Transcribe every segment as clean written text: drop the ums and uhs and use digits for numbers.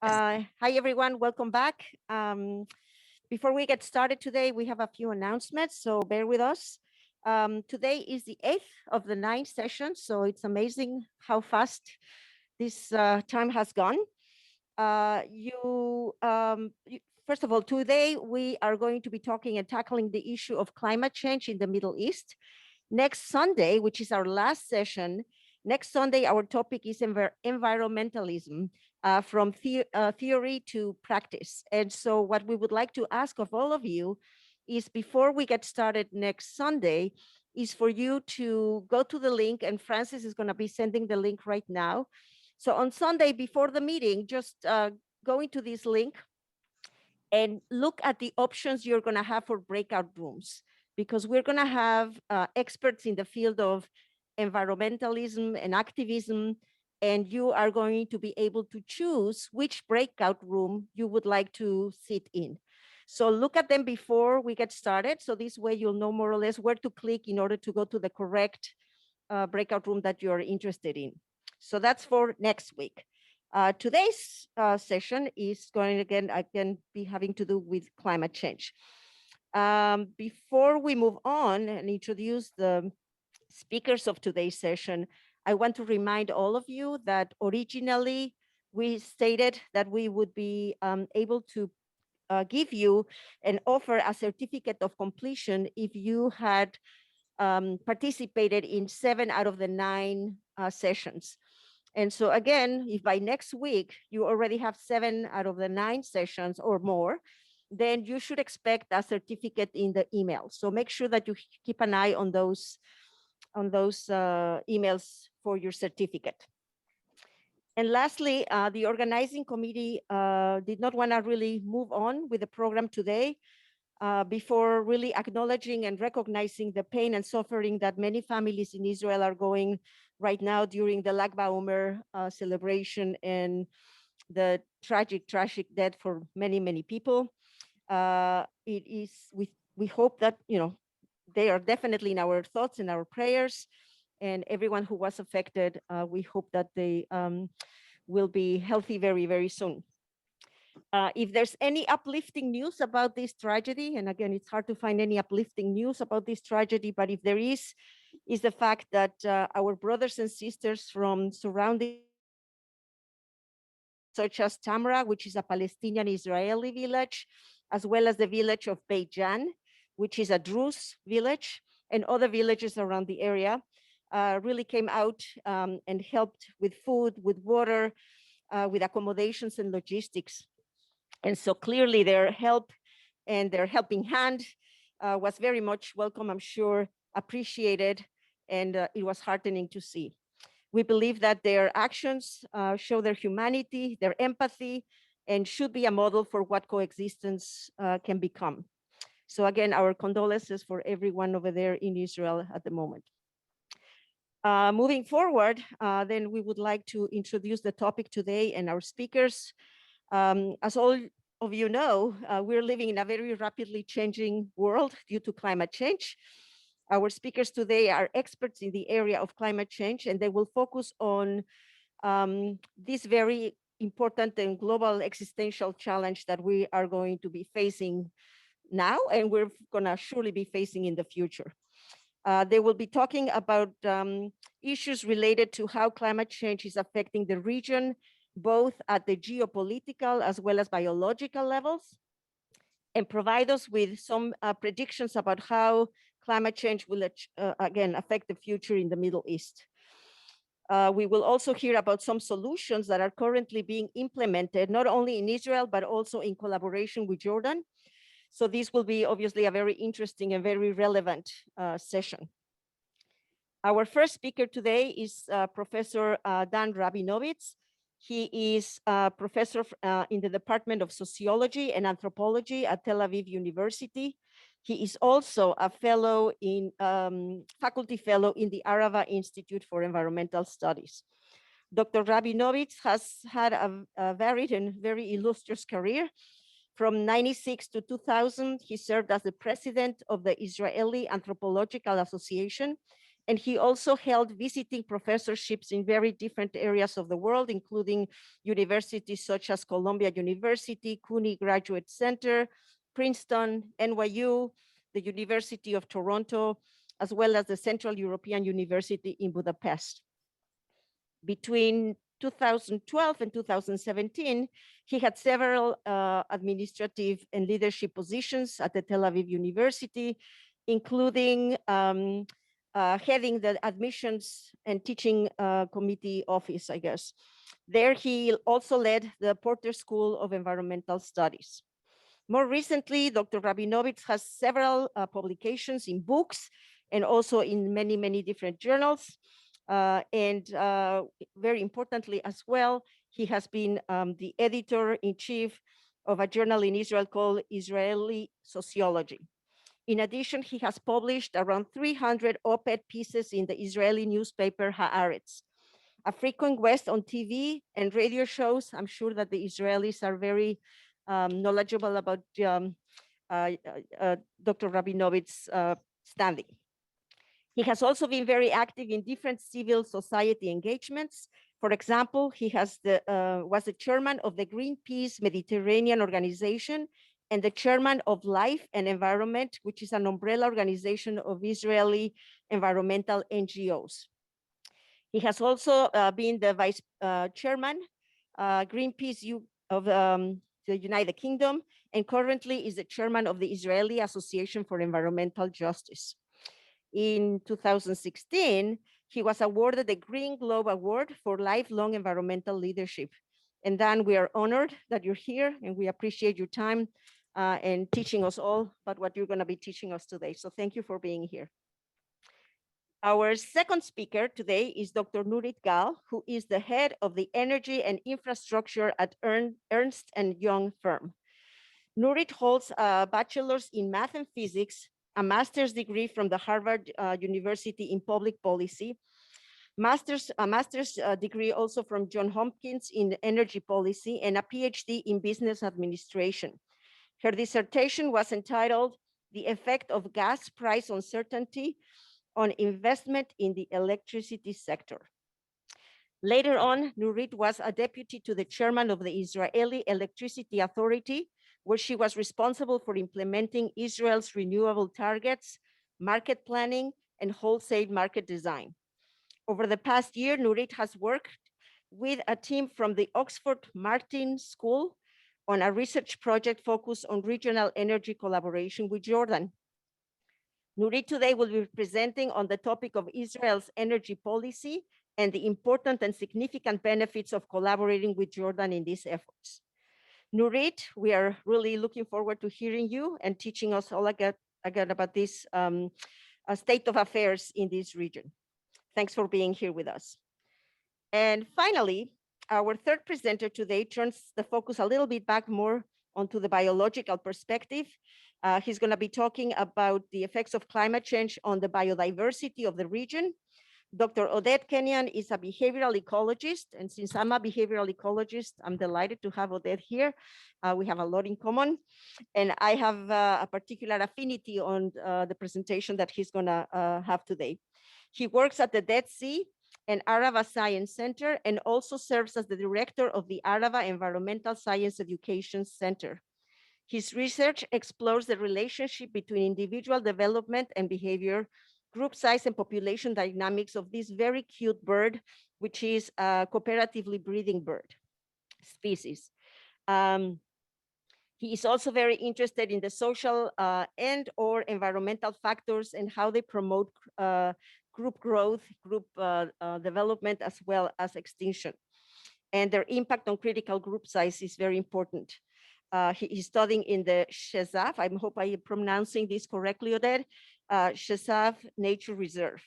Hi, everyone. Welcome back. Before we get started today, we have a few announcements, so bear with us. Today is the 8th of the 9th session, so it's amazing how fast this time has gone. First of all, today we are going to be talking and tackling the issue of climate change in the Middle East. Next Sunday, which is our last session, next Sunday, our topic is environmentalism, from theory to practice. And so what we would like to ask of all of you is, before we get started next Sunday, is for you to go to the link, and Francis is going to be sending the link right now. So on Sunday before the meeting, just go into this link and look at the options you're going to have for breakout rooms, because we're going to have experts in the field of environmentalism and activism, and you are going to be able to choose which breakout room you would like to sit in. So look at them before we get started. So this way you'll know more or less where to click in order to go to the correct breakout room that you're interested in. So that's for next week. Today's session is going again be having to do with climate change. Before we move on and introduce the speakers of today's session, I want to remind all of you that originally we stated that we would be able to give you and offer a certificate of completion if you had participated in 7 out of the 9 sessions. And so again, if by next week you already have 7 out of the 9 sessions or more, then you should expect a certificate in the email. So make sure that you keep an eye on those emails for your certificate. And lastly, the organizing committee did not want to really move on with the program today before really acknowledging and recognizing the pain and suffering that many families in Israel are going right now during the Lag BaOmer celebration and the tragic death for many people. We hope that, they are definitely in our thoughts and our prayers, and everyone who was affected, we hope that they will be healthy very soon. If there's any uplifting news about this tragedy, and again, it's hard to find any uplifting news about this tragedy, but if there is the fact that our brothers and sisters from surrounding, such as Tamra, which is a Palestinian Israeli village, as well as the village of Beit Jan, which is a Druze village, and other villages around the area, really came out and helped with food, with water, with accommodations and logistics. And so clearly their help and their helping hand was very much welcome, I'm sure, appreciated, and it was heartening to see. We believe that their actions show their humanity, their empathy, and should be a model for what coexistence can become. So again, our condolences for everyone over there in Israel at the moment. Moving forward, then we would like to introduce the topic today and our speakers. As all of you know, we're living in a very rapidly changing world due to climate change. Our speakers today are experts in the area of climate change, and they will focus on this very important and global existential challenge that we are going to be facing now, and we're going to surely be facing in the future. They will be talking about issues related to how climate change is affecting the region, both at the geopolitical as well as biological levels, and provide us with some predictions about how climate change will again affect the future in the Middle East. We will also hear about some solutions that are currently being implemented, not only in Israel, but also in collaboration with Jordan. So this will be obviously a very interesting and very relevant session. Our first speaker today is Professor Dan Rabinowitz. He is a professor in the Department of Sociology and Anthropology at Tel Aviv University. He is also a fellow in faculty fellow in the Arava Institute for Environmental Studies. Dr. Rabinowitz has had a varied and very illustrious career. From 1996 to 2000, he served as the president of the Israeli Anthropological Association And he also held visiting professorships in very different areas of the world, including universities such as Columbia University, CUNY Graduate Center, Princeton, NYU, the University of Toronto, as well as the Central European University in Budapest. Between 2012 and 2017, he had several administrative and leadership positions at the Tel Aviv University, including heading the admissions and teaching committee office, I guess. There he also led the Porter School of Environmental Studies. More recently, Dr. Rabinowitz has several publications in books and also in many, many different journals. Very importantly as well, he has been the editor-in-chief of a journal in Israel called Israeli Sociology. In addition, he has published around 300 op-ed pieces in the Israeli newspaper Haaretz. A frequent guest on TV and radio shows. I'm sure that the Israelis are very knowledgeable about Dr. Rabinowitz's standing. He has also been very active in different civil society engagements. For example, he was the chairman of the Greenpeace Mediterranean Organization and the chairman of Life and Environment, which is an umbrella organization of Israeli environmental NGOs. He has also been the vice chairman, Greenpeace of the United Kingdom, and currently is the chairman of the Israeli Association for Environmental Justice. In 2016, he was awarded the Green Globe Award for lifelong environmental leadership. And Dan, we are honored that you're here and we appreciate your time and teaching us all about what you're gonna be teaching us today. So thank you for being here. Our second speaker today is Dr. Nurit Gal, who is the head of the Energy and Infrastructure at Ernst & Young firm. Nurit holds a bachelor's in math and physics, a master's degree from the Harvard University in public policy, a master's degree also from Johns Hopkins in energy policy, and a PhD in business administration. Her dissertation was entitled "The Effect of Gas Price Uncertainty on Investment in the Electricity Sector." Later on, Nurit was a deputy to the chairman of the Israeli Electricity Authority, where she was responsible for implementing Israel's renewable targets, market planning, and wholesale market design. Over the past year, Nurit has worked with a team from the Oxford Martin School on a research project focused on regional energy collaboration with Jordan. Nurit today will be presenting on the topic of Israel's energy policy and the important and significant benefits of collaborating with Jordan in these efforts. Nurit, we are really looking forward to hearing you and teaching us all again about this state of affairs in this region. Thanks for being here with us. And finally, our third presenter today turns the focus a little bit back more onto the biological perspective. He's going to be talking about the effects of climate change on the biodiversity of the region. Dr. Oded Keynan is a behavioral ecologist, and since I'm a behavioral ecologist, I'm delighted to have Oded here. We have a lot in common, and I have a particular affinity on the presentation that he's going to have today. He works at the Dead Sea and Arava Science Center and also serves as the director of the Arava Environmental Science Education Center. His research explores the relationship between individual development and behavior, group size and population dynamics of this very cute bird, which is a cooperatively breeding bird species. He is also very interested in the social and or environmental factors and how they promote group growth, group development, as well as extinction. And their impact on critical group size is very important. He is studying in the Shezaf, I hope I am pronouncing this correctly, Oded, Shezaf Nature Reserve.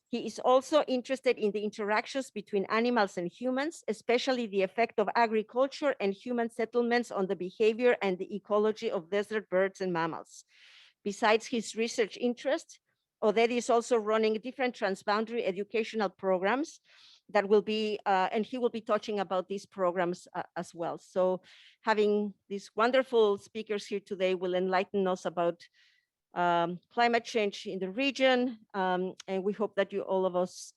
He is also interested in the interactions between animals and humans, especially the effect of agriculture and human settlements on the behavior and the ecology of desert birds and mammals. Besides his research interests, Oded is also running different transboundary educational programs that will be, and he will be touching about these programs as well. So having these wonderful speakers here today will enlighten us about climate change in the region. And we hope that you all of us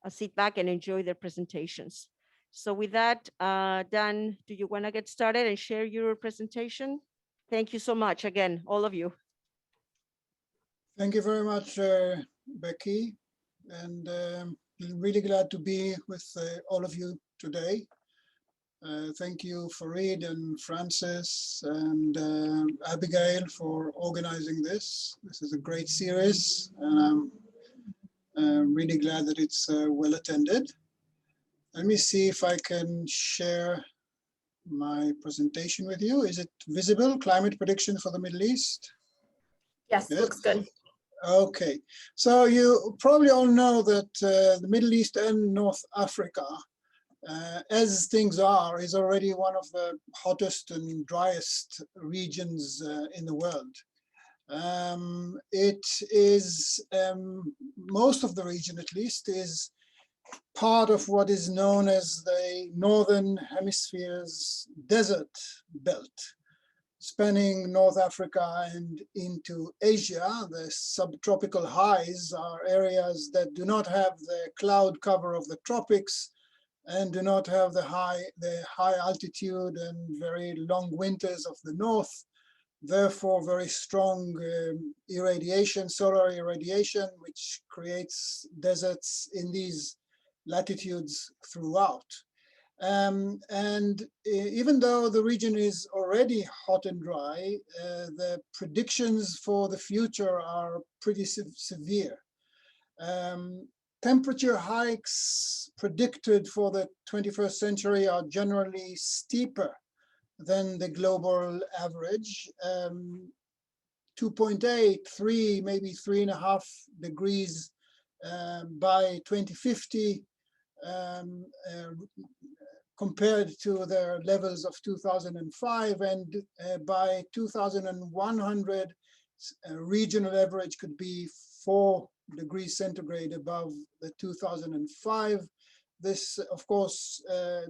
sit back and enjoy their presentations. So with that, Dan, do you want to get started and share your presentation? Thank you so much again, all of you. Thank you very much, Becky. And really glad to be with all of you today. Thank you, Farid and Francis and Abigail for organizing this. This is a great series, and I'm really glad that it's well attended. Let me see if I can share my presentation with you. Is it visible? Climate prediction for the Middle East? Yes, looks good. Okay, so you probably all know that the Middle East and North Africa, as things are, is already one of the hottest and driest regions in the world. It is, most of the region at least, is part of what is known as the Northern Hemisphere's desert belt, spanning North Africa and into Asia. The subtropical highs are areas that do not have the cloud cover of the tropics and do not have the high altitude and very long winters of the north. Therefore, very strong irradiation, solar irradiation, which creates deserts in these latitudes throughout. Even though the region is already hot and dry, the predictions for the future are pretty severe. Temperature hikes predicted for the 21st century are generally steeper than the global average. 2.8, 3, maybe 3.5 degrees by 2050. Compared to the levels of 2005, and by 2100, regional average could be 4 degrees centigrade above the 2005. This, of course,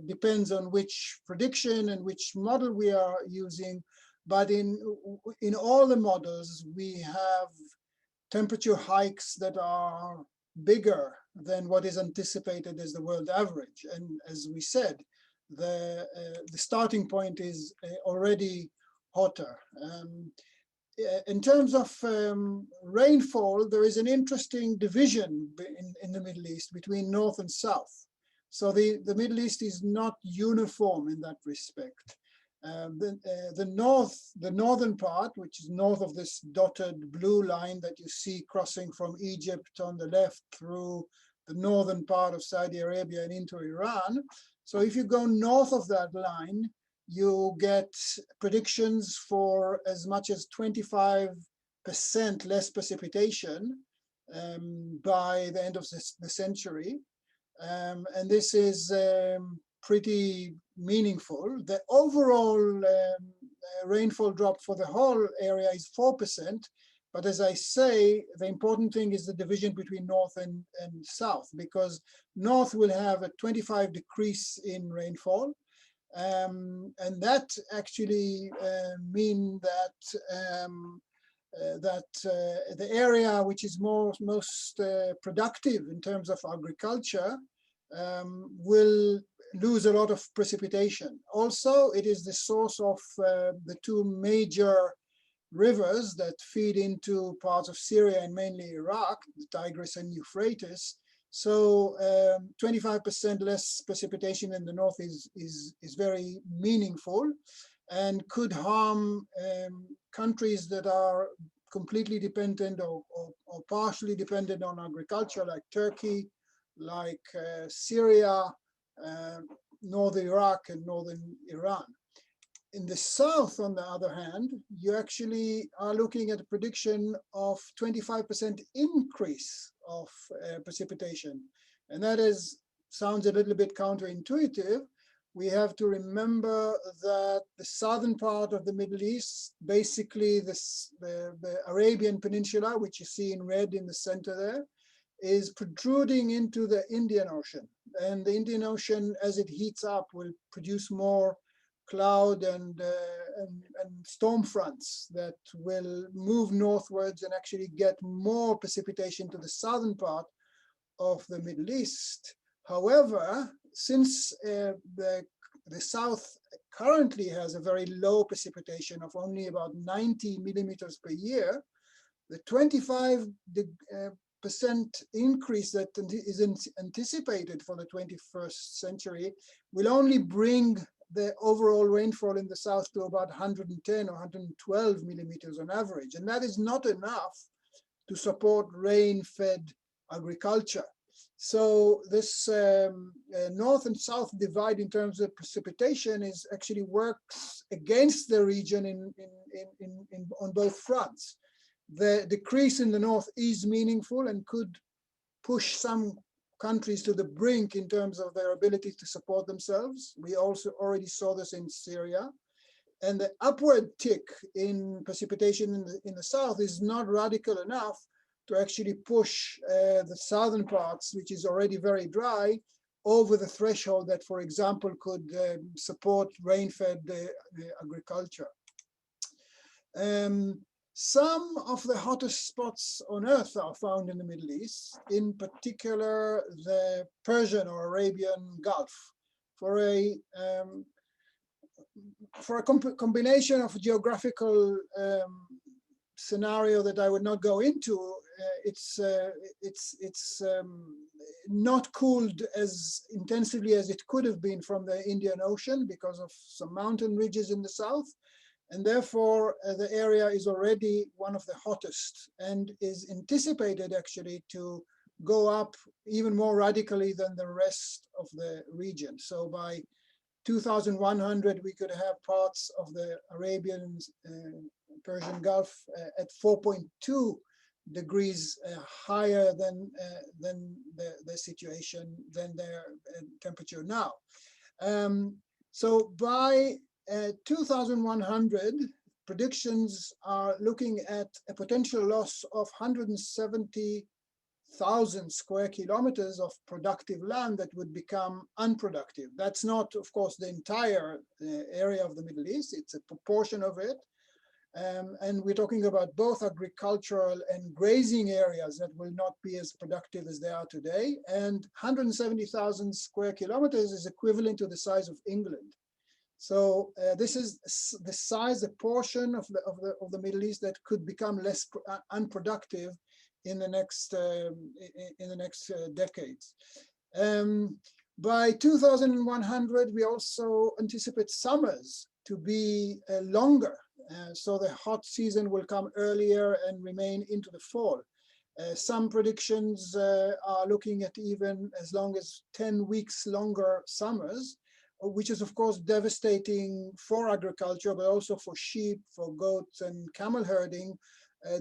depends on which prediction and which model we are using, but in all the models, we have temperature hikes that are bigger than what is anticipated as the world average. And as we said, the starting point is already hotter. In terms of rainfall, there is an interesting division in the Middle East between north and south. So the Middle East is not uniform in that respect. The northern part, which is north of this dotted blue line that you see crossing from Egypt on the left through the northern part of Saudi Arabia and into Iran. So if you go north of that line, you get predictions for as much as 25% less precipitation by the end of the century. And this is pretty meaningful. The overall rainfall drop for the whole area is 4%. But as I say, the important thing is the division between north and south, because north will have a 25 decrease in rainfall. And that actually mean that the area which is most productive in terms of agriculture will lose a lot of precipitation. Also, it is the source of the two major rivers that feed into parts of Syria and mainly Iraq, the Tigris and Euphrates. So 25% less precipitation in the north is very meaningful and could harm countries that are completely dependent or partially dependent on agriculture, like Turkey, like Syria, northern Iraq, and northern Iran. In the south, on the other hand, you actually are looking at a prediction of 25% increase of precipitation. And that sounds a little bit counterintuitive. We have to remember that the southern part of the Middle East, basically the Arabian Peninsula, which you see in red in the center there, is protruding into the Indian Ocean. And the Indian Ocean, as it heats up, will produce more cloud and storm fronts that will move northwards and actually get more precipitation to the southern part of the Middle East. However, since the south currently has a very low precipitation of only about 90 millimeters per year, the 25% increase that is anticipated for the 21st century will only bring the overall rainfall in the south to about 110 or 112 millimeters on average. And that is not enough to support rain-fed agriculture. So this north and south divide in terms of precipitation is actually works against the region on both fronts. The decrease in the north is meaningful and could push some countries to the brink in terms of their ability to support themselves. We also already saw this in Syria. And the upward tick in precipitation in the south is not radical enough to actually push the southern parts, which is already very dry, over the threshold that, for example, could support rain-fed agriculture. Some of the hottest spots on Earth are found in the Middle East, in particular the Persian or Arabian Gulf. For a combination of geographical scenario that I would not go into, it's not cooled as intensively as it could have been from the Indian Ocean because of some mountain ridges in the south. And therefore, the area is already one of the hottest and is anticipated actually to go up even more radically than the rest of the region. So by 2100, we could have parts of the Arabian Persian Gulf at 4.2 degrees higher than the situation, than their temperature now. So by 2100, predictions are looking at a potential loss of 170,000 square kilometers of productive land that would become unproductive. That's not, of course, the entire area of the Middle East. It's a proportion of it. And we're talking about both agricultural and grazing areas that will not be as productive as they are today. And 170,000 square kilometers is equivalent to the size of England. So this is the size, the portion of the Middle East that could become less unproductive in the next decades. By 2100, we also anticipate summers to be longer. So the hot season will come earlier and remain into the fall. Some predictions are looking at even as long as 10 weeks longer summers, which is of course devastating for agriculture, but also for sheep, for goats and camel herding.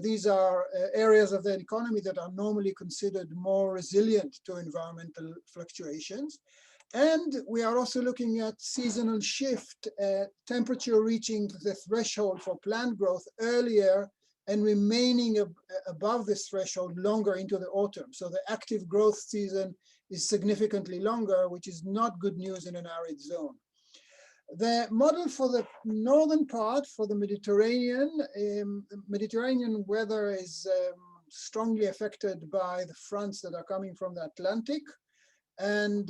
These are areas of the economy that are normally considered more resilient to environmental fluctuations. And we are also looking at seasonal shift, temperature reaching the threshold for plant growth earlier and remaining above this threshold longer into the autumn. So the active growth season is significantly longer, which is not good news in an arid zone. The model for the northern part, for the Mediterranean weather is strongly affected by the fronts that are coming from the Atlantic. And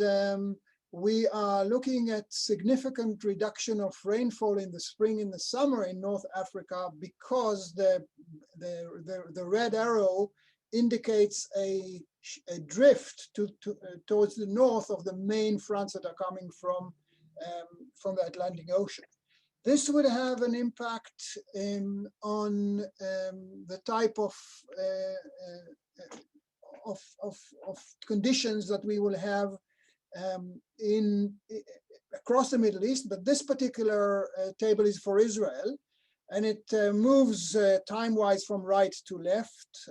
we are looking at significant reduction of rainfall in the spring and the summer in North Africa because the red arrow indicates a drift towards the north of the main fronts that are coming from the Atlantic Ocean. This would have an impact on the type of conditions that we will have across the Middle East, but this particular table is for Israel, and it moves time-wise from right to left,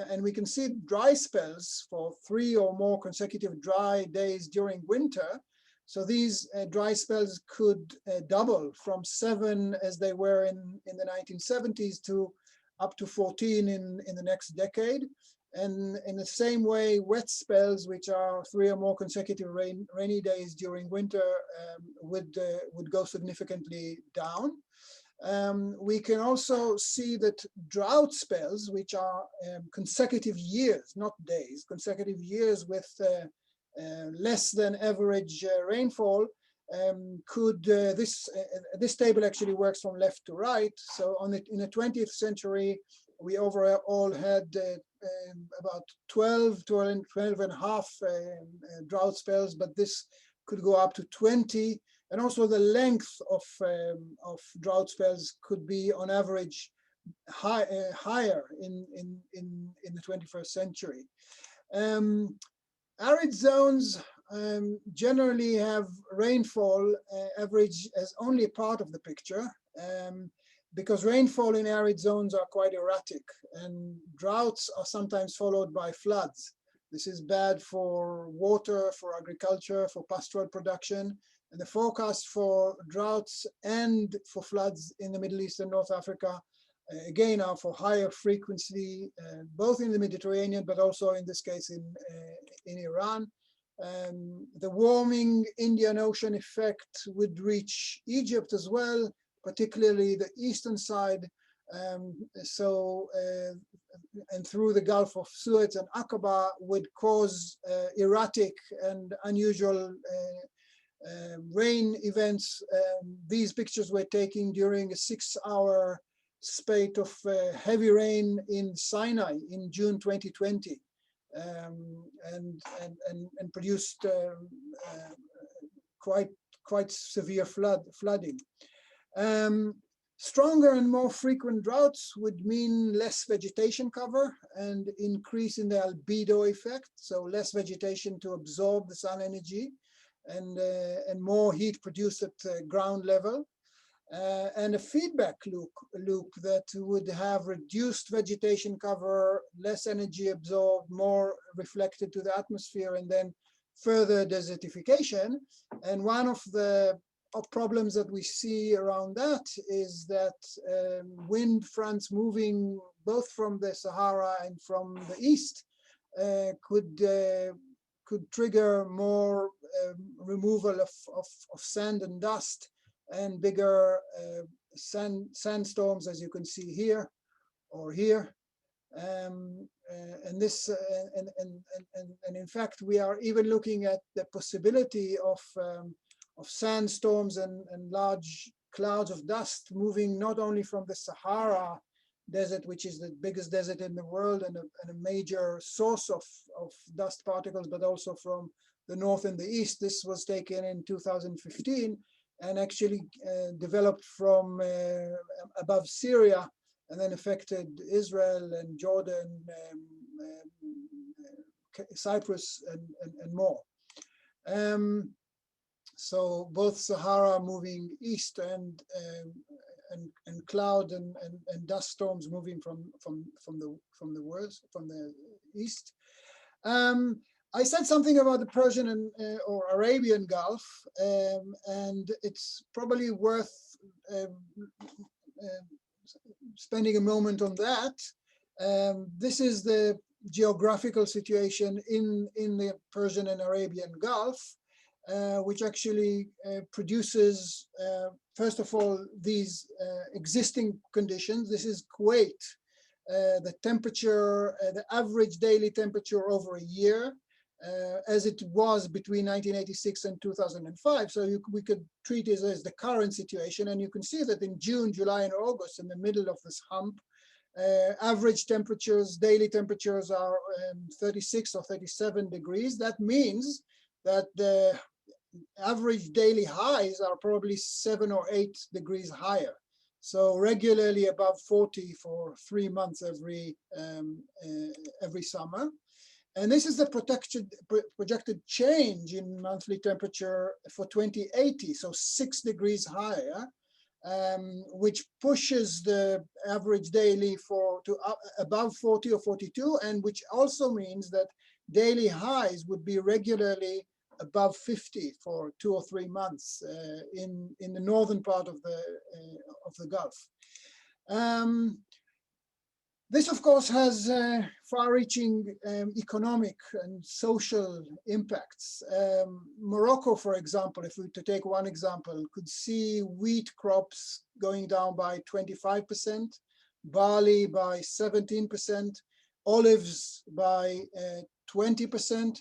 and we can see dry spells for 3 or more consecutive dry days during winter. So these dry spells could double from 7 as they were in the 1970s to up to 14 in the next decade. And in the same way, wet spells, which are 3 or more consecutive rainy days during winter, would go significantly down. We can also see that drought spells, which are consecutive years, not days, consecutive years with less than average rainfall, this table actually works from left to right. So in the 20th century, we overall had about 12 and a half drought spells, but this could go up to 20. And also the length of drought spells could be on average higher in the 21st century. Arid zones generally have rainfall average as only part of the picture, because rainfall in arid zones are quite erratic, and droughts are sometimes followed by floods. This is bad for water, for agriculture, for pastoral production, and the forecast for droughts and for floods in the Middle East and North Africa, again, are for higher frequency, both in the Mediterranean, but also in this case in Iran. The warming Indian Ocean effect would reach Egypt as well, particularly the eastern side. And through the Gulf of Suez and Aqaba would cause erratic and unusual rain events. These pictures were taken during a 6-hour spate of heavy rain in Sinai in June 2020, and produced quite severe flooding. Stronger and more frequent droughts would mean less vegetation cover and increase in the albedo effect, so less vegetation to absorb the sun energy, and more heat produced at ground level, and a feedback loop that would have reduced vegetation cover, less energy absorbed, more reflected to the atmosphere, and then further desertification. And one of the problems that we see around that is that wind fronts moving both from the Sahara and from the east could trigger more removal of sand and dust and bigger sandstorms, as you can see here or here. And in fact, we are even looking at the possibility of sandstorms and large clouds of dust moving not only from the Sahara Desert, which is the biggest desert in the world and a major source of dust particles, but also from the north and the east. This was taken in 2015 and actually developed from above Syria and then affected Israel and Jordan, Cyprus, and more. So both Sahara moving east and cloud and dust storms moving from the east. I said something about the Persian or Arabian Gulf, and it's probably worth spending a moment on that. This is the geographical situation in the Persian and Arabian Gulf, which actually produces, first of all, these existing conditions. This is Kuwait, the temperature, the average daily temperature over a year, as it was between 1986 and 2005. So we could treat it as the current situation. And you can see that in June, July, and August, in the middle of this hump, average temperatures, daily temperatures are 36 or 37 degrees. That means that the average daily highs are probably 7 or 8 degrees higher. So regularly above 40 for 3 months every summer. And this is the projected change in monthly temperature for 2080, so 6 degrees higher, which pushes the average daily to above 40 or 42, and which also means that daily highs would be regularly above 50 for 2 or 3 months in the northern part of the Gulf. This, of course, has far-reaching economic and social impacts. Morocco, for example, if we to take one example, could see wheat crops going down by 25%, barley by 17%, olives by 20%.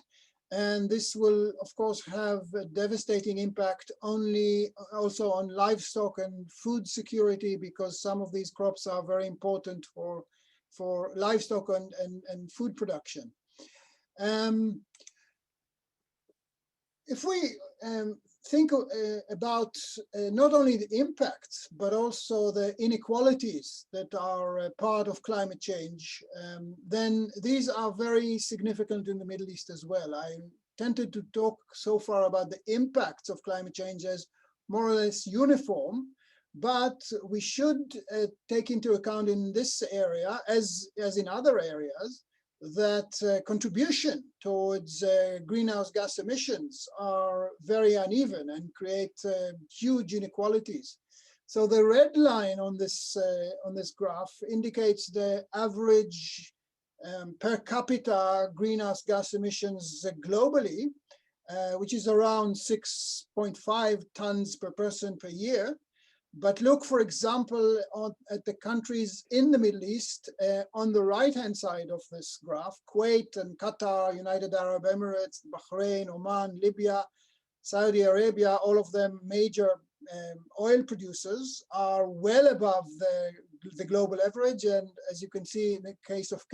And this will, of course, have a devastating impact also on livestock and food security, because some of these crops are very important for livestock and food production. If we think about not only the impacts, but also the inequalities that are part of climate change, then these are very significant in the Middle East as well. I tended to talk so far about the impacts of climate change as more or less uniform, but we should take into account in this area, as in other areas, that contribution towards greenhouse gas emissions are very uneven and create huge inequalities. So the red line on this graph indicates the average per capita greenhouse gas emissions globally, which is around 6.5 tons per person per year. But look, for example, at the countries in the Middle East on the right-hand side of this graph: Kuwait and Qatar, United Arab Emirates, Bahrain, Oman, Libya, Saudi Arabia, all of them major oil producers, are well above the global average. And as you can see, in the case of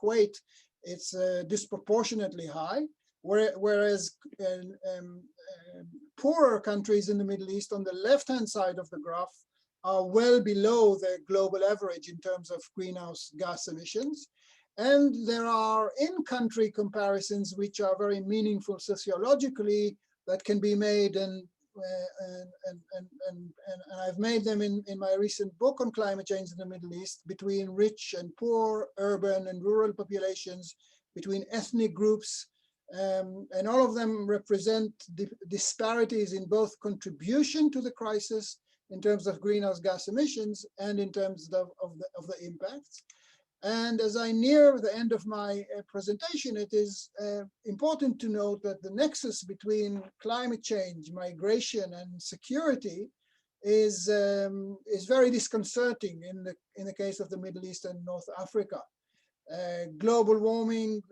Kuwait, it's disproportionately high. Whereas poorer countries in the Middle East on the left-hand side of the graph are well below the global average in terms of greenhouse gas emissions. And there are in-country comparisons which are very meaningful sociologically that can be made, and I've made them in my recent book on climate change in the Middle East, between rich and poor, urban and rural populations, between ethnic groups. And all of them represent disparities in both contribution to the crisis in terms of greenhouse gas emissions and in terms of the impacts. And as I near the end of my presentation, it is important to note that the nexus between climate change, migration, and security is very disconcerting in the case of the Middle East and North Africa. Global warming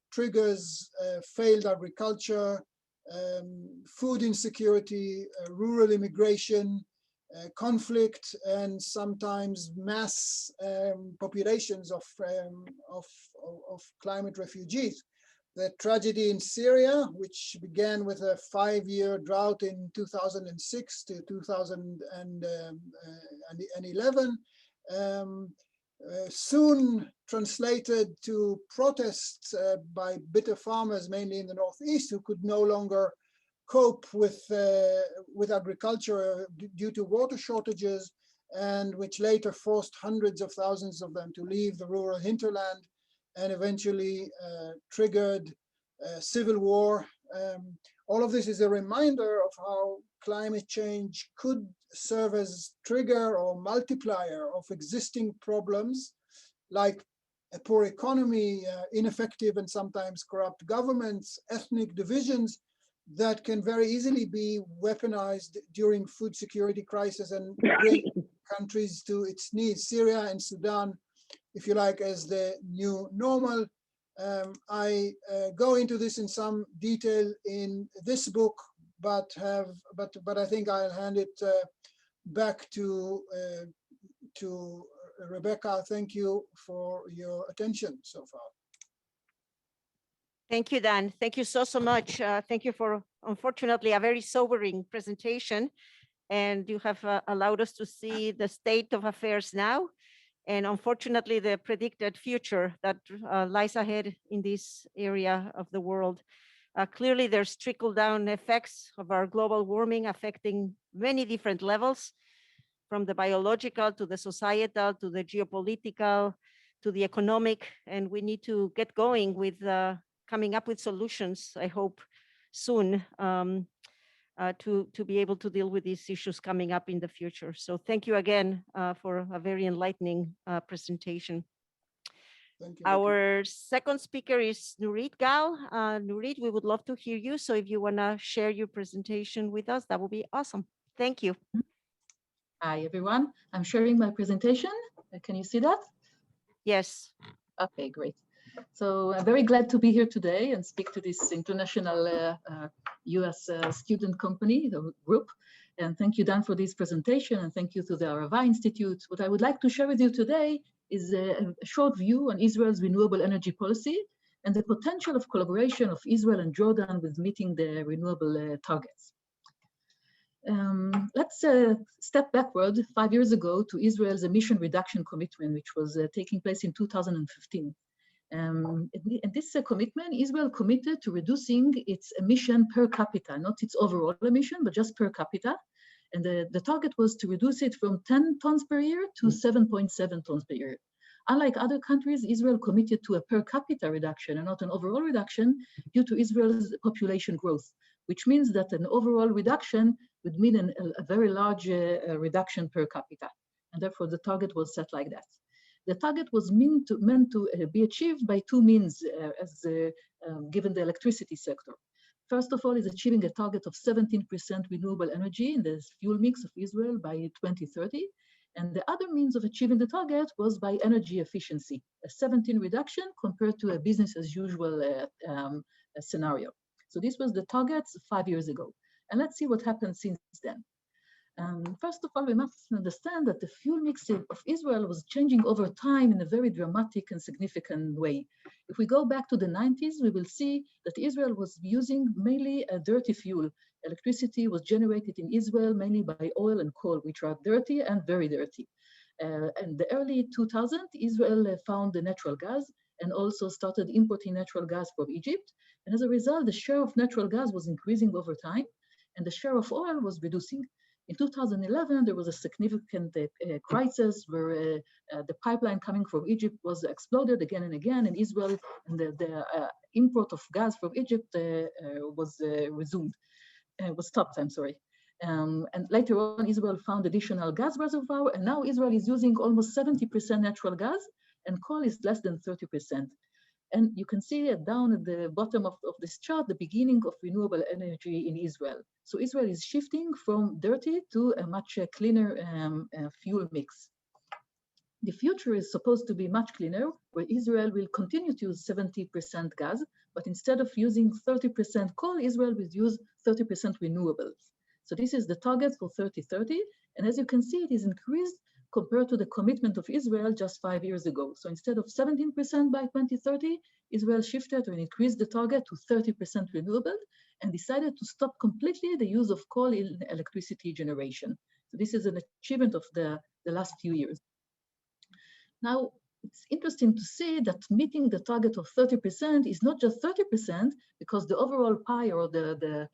triggers failed agriculture, food insecurity, rural immigration, conflict, and sometimes mass populations of climate refugees. The tragedy in Syria, which began with a 5-year drought in 2006 to 2011, soon translated to protests by bitter farmers, mainly in the Northeast, who could no longer cope with agriculture due to water shortages, and which later forced hundreds of thousands of them to leave the rural hinterland and eventually triggered civil war. All of this is a reminder of how climate change could serve as trigger or multiplier of existing problems, like a poor economy, ineffective and sometimes corrupt governments, ethnic divisions that can very easily be weaponized during food security crisis and bring countries to its knees. Syria and Sudan, if you like, as the new normal. I go into this in some detail in this book, but I think I'll hand it back to Rebecca. Thank you for your attention so far. Thank you, Dan. Thank you so much. Thank you for, unfortunately, a very sobering presentation. And you have allowed us to see the state of affairs now, and unfortunately, the predicted future that lies ahead in this area of the world. Clearly, there's trickle-down effects of our global warming affecting many different levels, from the biological to the societal to the geopolitical to the economic, and we need to get going with coming up with solutions, I hope, soon, to be able to deal with these issues coming up in the future. So thank you again for a very enlightening presentation. Thank you. Our second speaker is Nurit Gal. Nurit, we would love to hear you. So if you want to share your presentation with us, that would be awesome. Thank you. Hi, everyone. I'm sharing my presentation. Can you see that? Yes. Okay, great. So I'm very glad to be here today and speak to this international US student company group. And thank you, Dan, for this presentation. And thank you to the Arava Institute. What I would like to share with you today is a short view on Israel's renewable energy policy and the potential of collaboration of Israel and Jordan with meeting the renewable targets. Let's step backward 5 years ago to Israel's emission reduction commitment, which was taking place in 2015. In this commitment, Israel committed to reducing its emission per capita, not its overall emission, but just per capita. And the target was to reduce it from 10 tons per year to 7.7 tons per year. Unlike other countries, Israel committed to a per capita reduction and not an overall reduction due to Israel's population growth, which means that an overall reduction would mean a very large reduction per capita. And therefore, the target was set like that. The target was meant to be achieved by two means, given the electricity sector. First of all, is achieving a target of 17% renewable energy in the fuel mix of Israel by 2030. And the other means of achieving the target was by energy efficiency, a 17 reduction compared to a business as usual scenario. So this was the targets 5 years ago. And let's see what happened since then. First of all, we must understand that the fuel mix of Israel was changing over time in a very dramatic and significant way. If we go back to the 90s, we will see that Israel was using mainly a dirty fuel. Electricity was generated in Israel mainly by oil and coal, which are dirty and very dirty. In the early 2000s, Israel found the natural gas and also started importing natural gas from Egypt. And as a result, the share of natural gas was increasing over time, and the share of oil was reducing. In 2011, there was a significant crisis where the pipeline coming from Egypt was exploded again and again, and Israel and the import of gas from Egypt was stopped, I'm sorry. And later on, Israel found additional gas reservoir, and now Israel is using almost 70% natural gas, and coal is less than 30%. And you can see down at the bottom of this chart, the beginning of renewable energy in Israel. So Israel is shifting from dirty to a much cleaner fuel mix. The future is supposed to be much cleaner, where Israel will continue to use 70% gas, but instead of using 30% coal, Israel will use 30% renewables. So this is the target for 2030. And as you can see, it is increased compared to the commitment of Israel just 5 years ago. So instead of 17% by 2030, Israel shifted and increased the target to 30% renewable and decided to stop completely the use of coal in electricity generation. So this is an achievement of the last few years. Now, it's interesting to see that meeting the target of 30% is not just 30%, because the overall pie or the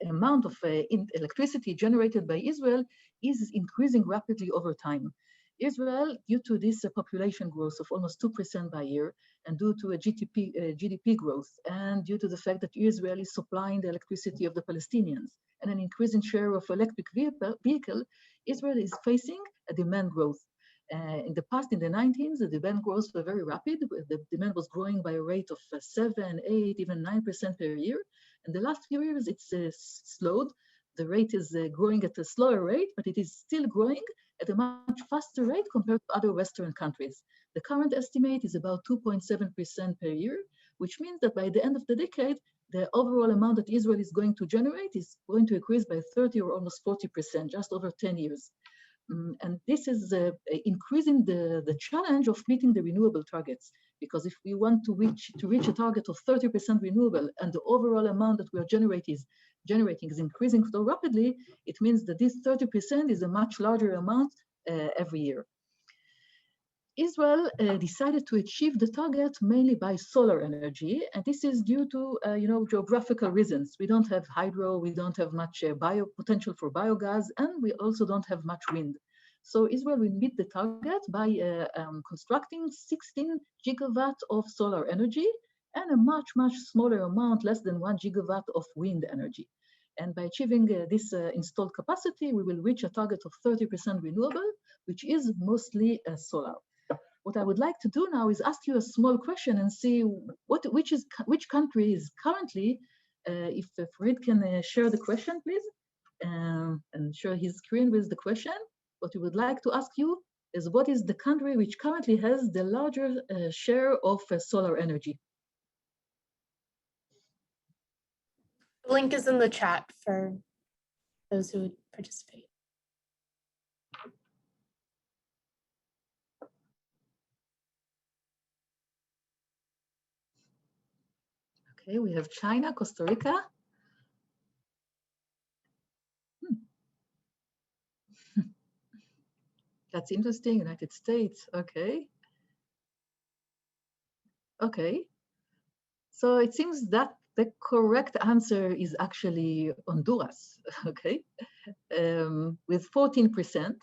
amount of electricity generated by Israel is increasing rapidly over time. Israel, due to this population growth of almost 2% by year, and due to a GDP growth, and due to the fact that Israel is supplying the electricity of the Palestinians, and an increasing share of electric vehicle, Israel is facing a demand growth. In the past, in the 1990s, the demand growth was very rapid. The demand was growing by a rate of 7, 8, even 9% per year. In the last few years, it's slowed. The rate is growing at a slower rate, but it is still growing at a much faster rate compared to other Western countries. The current estimate is about 2.7% per year, which means that by the end of the decade, the overall amount that Israel is going to generate is going to increase by 30 or almost 40%, just over 10 years. And this is increasing the challenge of meeting the renewable targets, because if we want to reach a target of 30% renewable and the overall amount that we are generating is increasing so rapidly, it means that this 30% is a much larger amount every year. Israel decided to achieve the target mainly by solar energy, and this is due to geographical reasons. We don't have hydro, we don't have much potential for biogas, and we also don't have much wind. So Israel will meet the target by constructing 16 gigawatt of solar energy and a much, much smaller amount, less than 1 gigawatt of wind energy. And by achieving this installed capacity, we will reach a target of 30% renewable, which is mostly solar. What I would like to do now is ask you a small question and see which country is currently, if Farid can share the question, please, and share his screen with the question. What we would like to ask you is what is the country which currently has the larger share of solar energy? The link is in the chat for those who would participate. Okay, we have China, Costa Rica. That's interesting, United States, okay. Okay, so it seems that the correct answer is actually Honduras, okay, with 14%.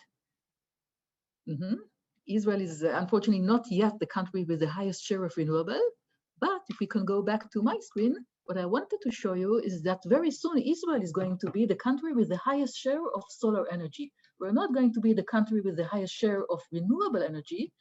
Israel is unfortunately not yet the country with the highest share of renewable, but if we can go back to my screen, what I wanted to show you is that very soon Israel is going to be the country with the highest share of solar energy. We're not going to be the country with the highest share of renewable energy,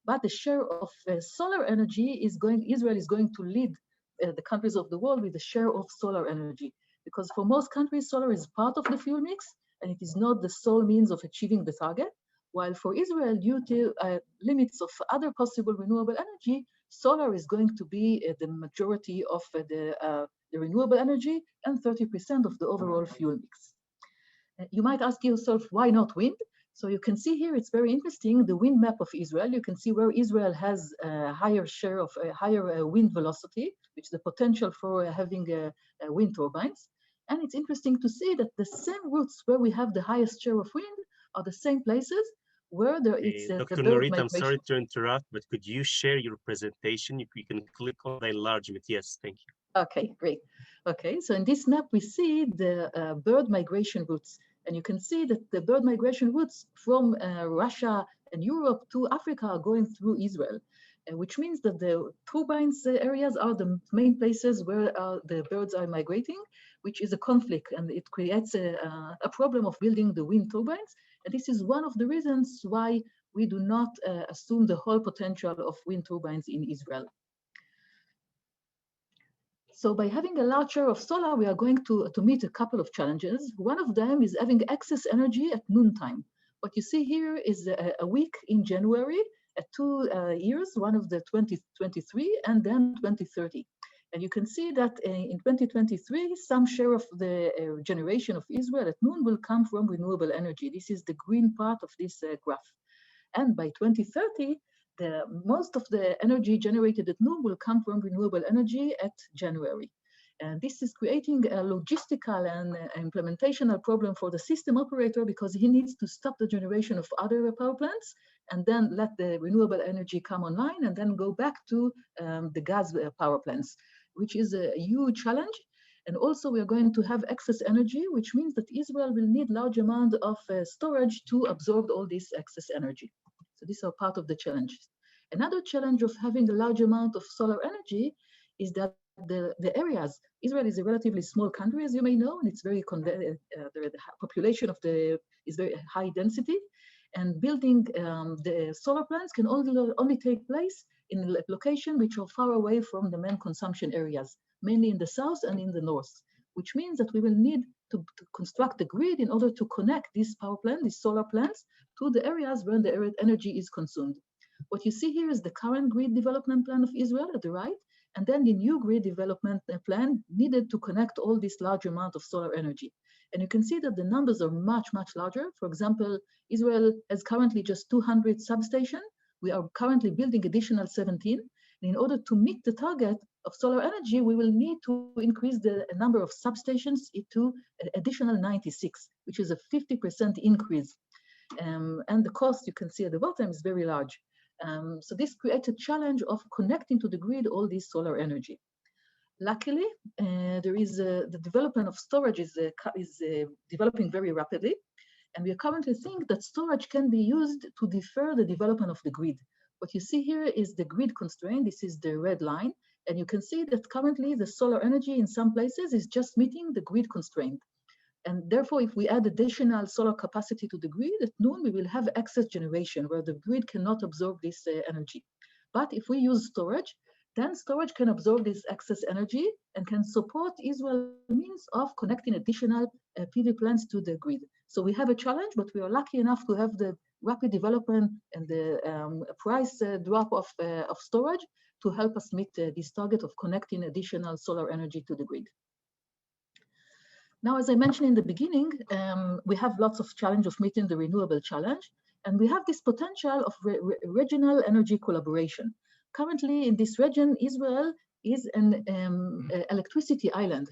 but the share of solar energy Israel is going to lead the countries of the world with the share of solar energy. Because for most countries, solar is part of the fuel mix, and it is not the sole means of achieving the target. While for Israel, due to limits of other possible renewable energy, solar is going to be the majority of the renewable energy and 30% of the overall fuel mix. You might ask yourself, why not wind? So you can see here, it's very interesting, the wind map of Israel. You can see where Israel has a higher share of higher wind velocity, which is the potential for having wind turbines. And it's interesting to see that the same routes where we have the highest share of wind are the same places where there is Dr. Nurit, I'm sorry to interrupt, but could you share your presentation? If you can click on the enlargement. Yes, thank you. Okay, great. Okay, so in this map, we see the bird migration routes. And you can see that the bird migration routes from Russia and Europe to Africa are going through Israel, which means that the turbines areas are the main places where the birds are migrating, which is a conflict, and it creates a problem of building the wind turbines. And this is one of the reasons why we do not assume the whole potential of wind turbines in Israel. So by having a large share of solar, we are going to meet a couple of challenges. One of them is having excess energy at noontime. What you see here is a week in January at 2 years, one of the 2023 and then 2030. And you can see that in 2023, some share of the generation of Israel at noon will come from renewable energy. This is the green part of this graph. And by 2030, most of the energy generated at noon will come from renewable energy at January. And this is creating a logistical and implementational problem for the system operator because he needs to stop the generation of other power plants and then let the renewable energy come online and then go back to the gas power plants, which is a huge challenge. And also we are going to have excess energy, which means that Israel will need large amount of storage to absorb all this excess energy. So these are part of the challenges. Another challenge of having a large amount of solar energy is that the areas, Israel is a relatively small country, as you may know, and it's very, the population of is very high density, and building the solar plants can only take place in locations which are far away from the main consumption areas, mainly in the south and in the north, which means that we will need to construct a grid in order to connect these power plants, these solar plants, to the areas where the energy is consumed. What you see here is the current grid development plan of Israel at the right, and then the new grid development plan needed to connect all this large amount of solar energy. And you can see that the numbers are much, much larger. For example, Israel has currently just 200 substations. We are currently building additional 17. And in order to meet the target of solar energy, we will need to increase the number of substations to additional 96, which is a 50% increase. And the cost, you can see at the bottom, is very large. So this creates a challenge of connecting to the grid all this solar energy. Luckily, there is the development of storage is developing very rapidly. And we currently think that storage can be used to defer the development of the grid. What you see here is the grid constraint. This is the red line. And you can see that currently the solar energy in some places is just meeting the grid constraint. And therefore, if we add additional solar capacity to the grid, at noon we will have excess generation where the grid cannot absorb this energy. But if we use storage, then storage can absorb this excess energy and can support Israel's means of connecting additional PV plants to the grid. So we have a challenge, but we are lucky enough to have the rapid development and the price drop of storage to help us meet this target of connecting additional solar energy to the grid. Now, as I mentioned in the beginning, we have lots of challenge of meeting the renewable challenge, and we have this potential of regional energy collaboration. Currently, in this region, Israel is an electricity island.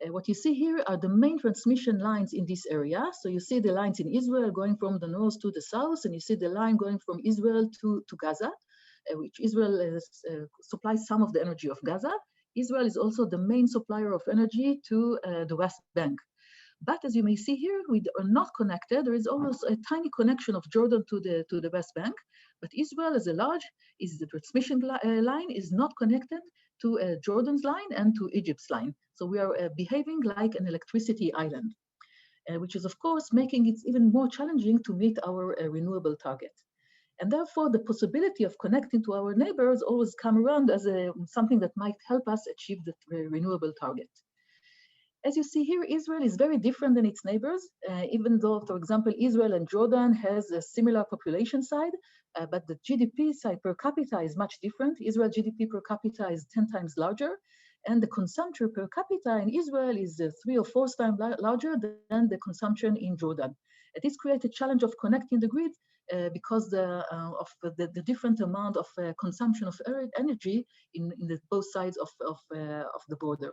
What you see here are the main transmission lines in this area. So you see the lines in Israel going from the north to the south, and you see the line going from Israel to Gaza, which Israel supplies some of the energy of Gaza. Israel is also the main supplier of energy to the West Bank. But as you may see here, we are not connected. There is almost a tiny connection of Jordan to the West Bank, but Israel as a large the transmission line is not connected to Jordan's line and to Egypt's line. So we are behaving like an electricity island, which is of course making it even more challenging to meet our renewable target. And therefore, the possibility of connecting to our neighbors always come around as something that might help us achieve the renewable target. As you see here, Israel is very different than its neighbors, even though, for example, Israel and Jordan has a similar population side, but the GDP side per capita is much different. Israel GDP per capita is 10 times larger, and the consumption per capita in Israel is 3 or 4 times larger than the consumption in Jordan. This creates a challenge of connecting the grid because of the different amount of consumption of energy in both sides of the border.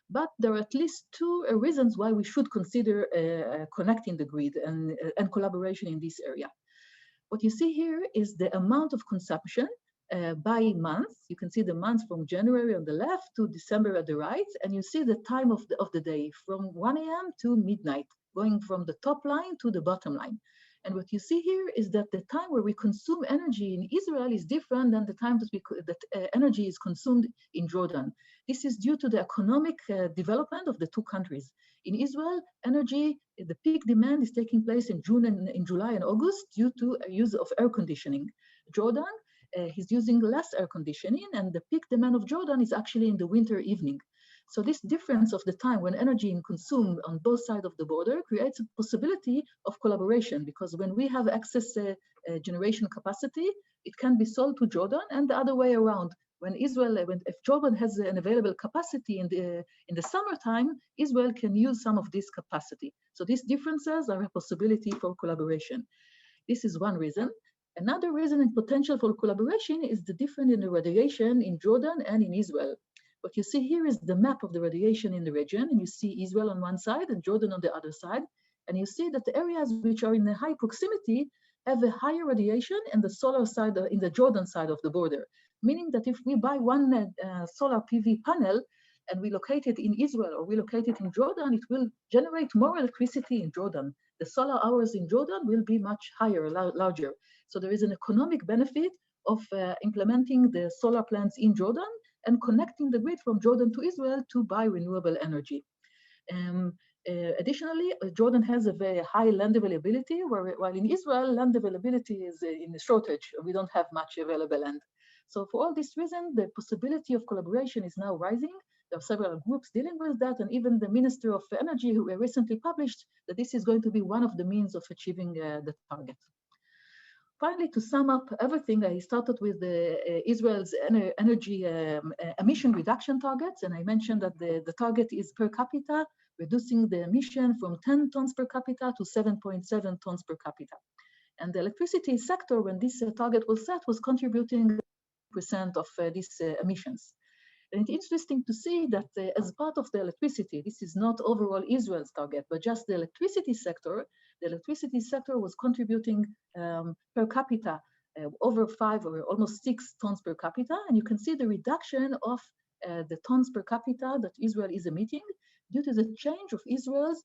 But there are at least 2 reasons why we should consider connecting the grid and collaboration in this area. What you see here is the amount of consumption by month. You can see the months from January on the left to December at the right, and you see the time of the day from 1 a.m. to midnight, going from the top line to the bottom line. And what you see here is that the time where we consume energy in Israel is different than the time that energy is consumed in Jordan. This is due to the economic development of the 2 countries. In Israel, energy, the peak demand is taking place in June and in July and August due to use of air conditioning. Jordan, he's using less air conditioning, and the peak demand of Jordan is actually in the winter evening. So this difference of the time when energy is consumed on both sides of the border creates a possibility of collaboration, because when we have excess generation capacity, it can be sold to Jordan, and the other way around. If Jordan has an available capacity in the summertime, Israel can use some of this capacity. So these differences are a possibility for collaboration. This is one reason. Another reason and potential for collaboration is the difference in the radiation in Jordan and in Israel. What you see here is the map of the radiation in the region, and you see Israel on one side and Jordan on the other side. And you see that the areas which are in a high proximity have a higher radiation in the solar side, in the Jordan side of the border. Meaning that if we buy one solar PV panel and we locate it in Israel or we locate it in Jordan, it will generate more electricity in Jordan. The solar hours in Jordan will be much higher, larger. So there is an economic benefit of implementing the solar plants in Jordan and connecting the grid from Jordan to Israel to buy renewable energy. Additionally, Jordan has a very high land availability, while in Israel, land availability is in a shortage. We don't have much available land. So for all this reason, the possibility of collaboration is now rising. There are several groups dealing with that, and even the Minister of Energy who recently published that this is going to be one of the means of achieving the target. Finally, to sum up everything, I started with Israel's energy emission reduction targets, and I mentioned that the target is per capita, reducing the emission from 10 tons per capita to 7.7 tons per capita. And the electricity sector, when this target was set, was contributing % of these emissions. And it's interesting to see that as part of the electricity, this is not overall Israel's target, but just the electricity sector was contributing per capita over 5 or almost 6 tons per capita. And you can see the reduction of the tons per capita that Israel is emitting due to the change of Israel's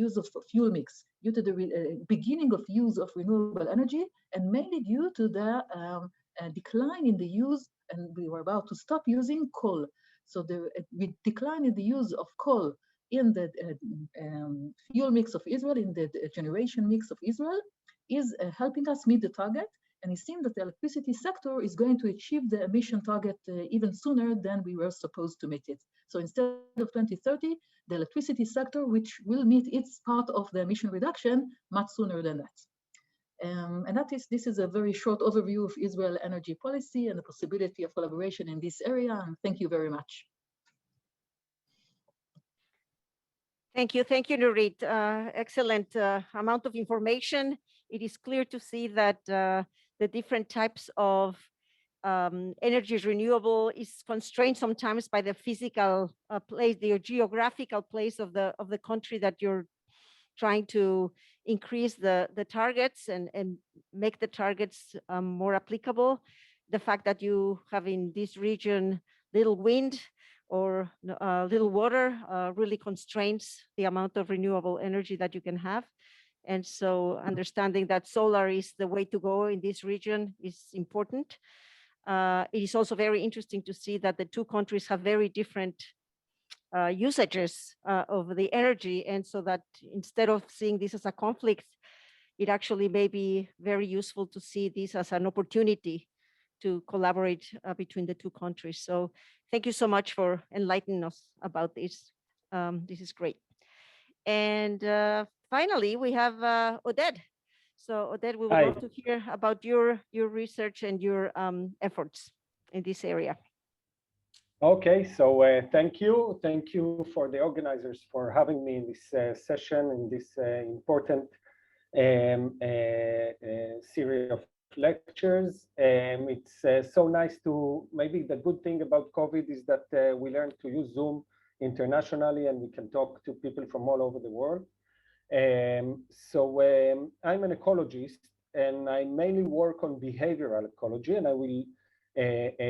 use of fuel mix, due to the beginning of use of renewable energy, and mainly due to the decline in the use, and we were about to stop using coal. So the decline in the use of coal in the fuel mix of Israel, in the generation mix of Israel, is helping us meet the target. And it seems that the electricity sector is going to achieve the emission target even sooner than we were supposed to meet it. So instead of 2030, the electricity sector, which will meet its part of the emission reduction much sooner than that. And this is a very short overview of Israel energy policy and the possibility of collaboration in this area. And thank you very much. Thank you, Nurit. Excellent amount of information. It is clear to see that the different types of energy is renewable is constrained sometimes by the physical place, the geographical place of the country that you're trying to increase the targets and make the targets more applicable. The fact that you have in this region little wind or little water really constrains the amount of renewable energy that you can have. And so understanding that solar is the way to go in this region is important. It is also very interesting to see that the two countries have very different usages of the energy. And so that instead of seeing this as a conflict, it actually may be very useful to see this as an opportunity to collaborate between the two countries. So thank you so much for enlightening us about this. This is great. And finally, we have Oded. So Oded, we would love to hear about your research and your efforts in this area. Okay, so thank you. Thank you for the organizers for having me in this session, in this important series of lectures. It's so nice to, maybe the good thing about COVID is that we learned to use Zoom internationally and we can talk to people from all over the world. So I'm an ecologist and I mainly work on behavioral ecology, and I will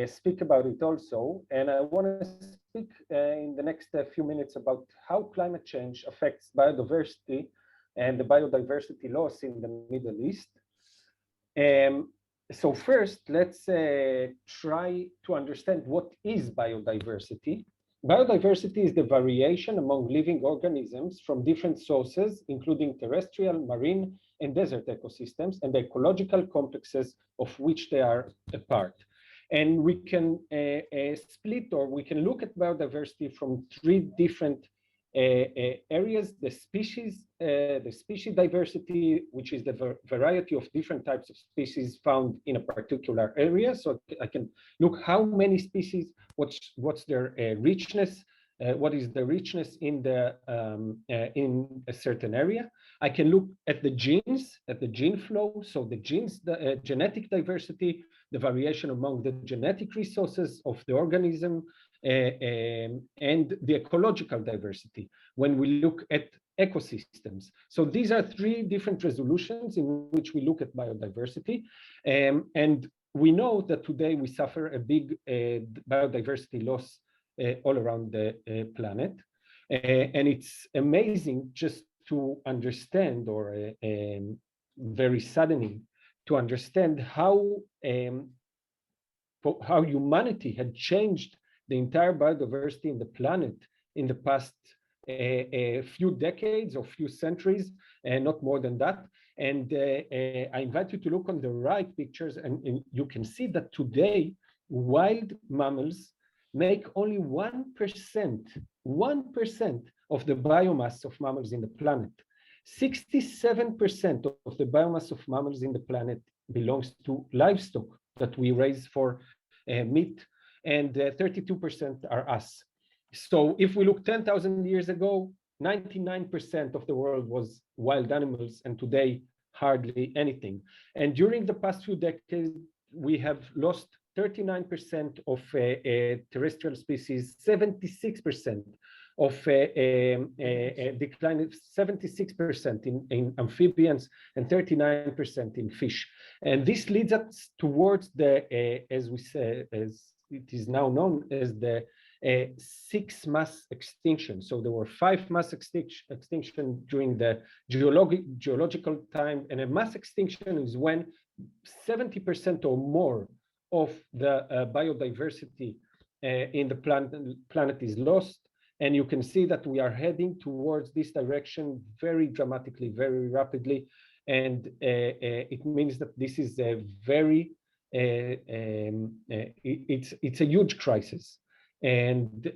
speak about it also. And I want to speak in the next few minutes about how climate change affects biodiversity and the biodiversity loss in the Middle East. So first, let's try to understand what is biodiversity. Biodiversity is the variation among living organisms from different sources, including terrestrial, marine, and desert ecosystems, and the ecological complexes of which they are a part. And we can split, or we can look at biodiversity from three different areas: the species diversity, which is the variety of different types of species found in a particular area. So I can look how many species, what's their richness, what is the richness in in a certain area. I can look at the genes, at the gene flow. So the genes, the genetic diversity, the variation among the genetic resources of the organism, and the ecological diversity when we look at ecosystems. So these are three different resolutions in which we look at biodiversity. And we know that today we suffer a big biodiversity loss all around the planet. And it's amazing just to understand, or very saddening to understand how humanity had changed the entire biodiversity in the planet in the past few decades or few centuries, and not more than that. And I invite you to look on the right pictures, and you can see that today wild mammals make only 1% of the biomass of mammals in the planet. 67% of the biomass of mammals in the planet belongs to livestock that we raise for meat, and 32% are us. So if we look 10,000 years ago, 99% of the world was wild animals, and today hardly anything. And during the past few decades, we have lost 39% of terrestrial species, 76% of decline, 76% in amphibians, and 39% in fish. And this leads us towards the, as we say, as it is now known as the 6 mass extinction. So there were 5 mass extinction during the geological time, and a mass extinction is when 70% or more of the biodiversity in the planet is lost. And you can see that we are heading towards this direction very dramatically, very rapidly. And it means that this is a very, it's a huge crisis. And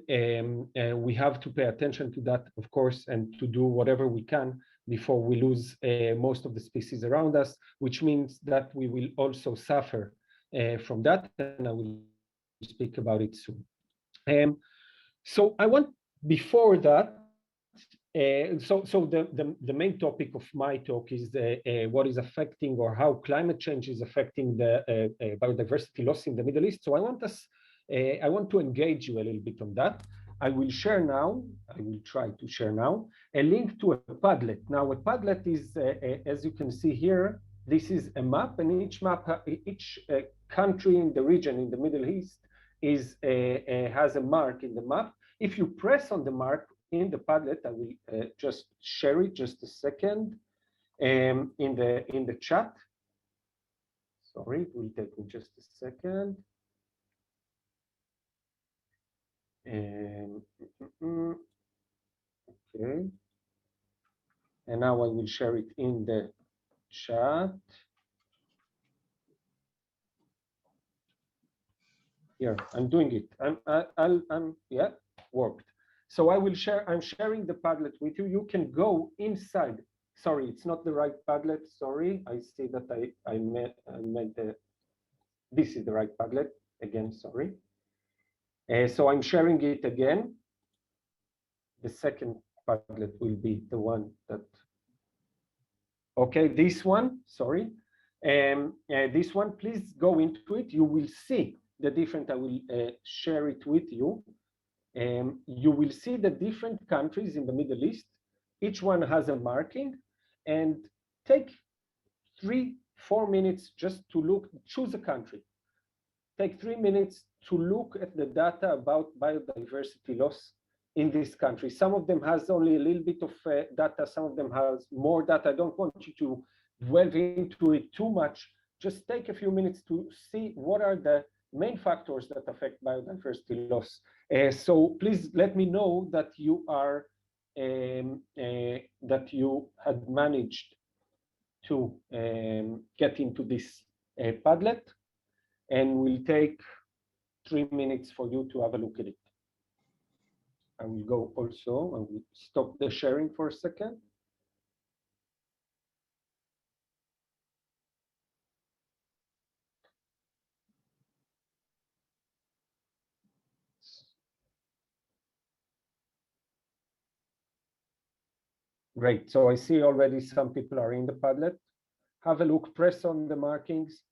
we have to pay attention to that, of course, and to do whatever we can before we lose most of the species around us, which means that we will also suffer from that. And I will speak about it soon. So I want, before that, the main topic of my talk is what is affecting, or how climate change is affecting the biodiversity loss in the Middle East. So I want to engage you a little bit on that. I will share now, I will try to share now, a link to a Padlet. Now, a Padlet is, as you can see here, this is a map, and each map, each country in the region in the Middle East has a mark in the map. If you press on the mark in the Padlet, I will just share it just a second in the chat. Sorry, it will take me just a second. Okay. And now I will share it in the chat. Here, I'm doing it. Yeah, worked. So I will share, I'm sharing the Padlet with you. You can go inside. Sorry, it's not the right Padlet. Sorry, I see that I made the, this is the right Padlet. Again, sorry. So I'm sharing it again. The second Padlet will be the one that, okay, this one, sorry. This one, please go into it. You will see the different, I will share it with you. You will see the different countries in the Middle East. Each one has a marking, and take 3-4 minutes just to look, choose a country. Take 3 minutes to look at the data about biodiversity loss in this country. Some of them has only a little bit of data, some of them has more data. I don't want you to delve into it too much. Just take a few minutes to see what are the main factors that affect biodiversity loss. So please let me know that you are that you had managed to get into this Padlet, and we'll take 3 minutes for you to have a look at it. I will go also, I will stop the sharing for a second. Great, so I see already some people are in the Padlet. Have a look, press on the markings.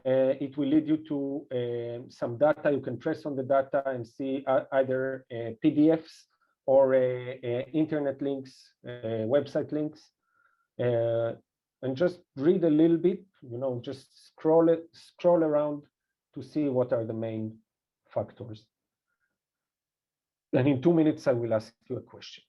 It will lead you to some data. You can press on the data and see either PDFs or internet links, website links, and just read a little bit, you know, just scroll around to see what are the main factors. And in 2 minutes, I will ask you a question.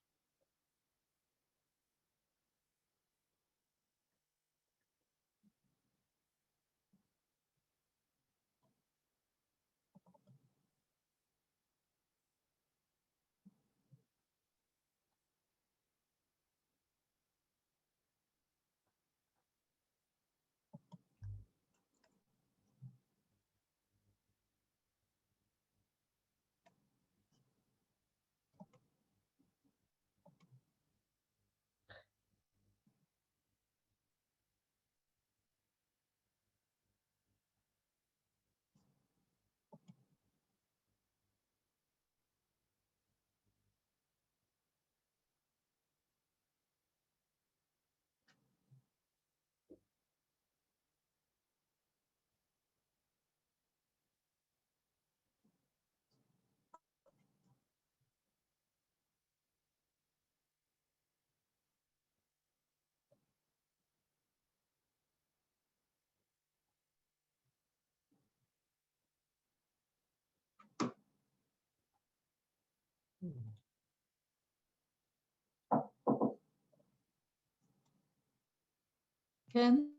Ken?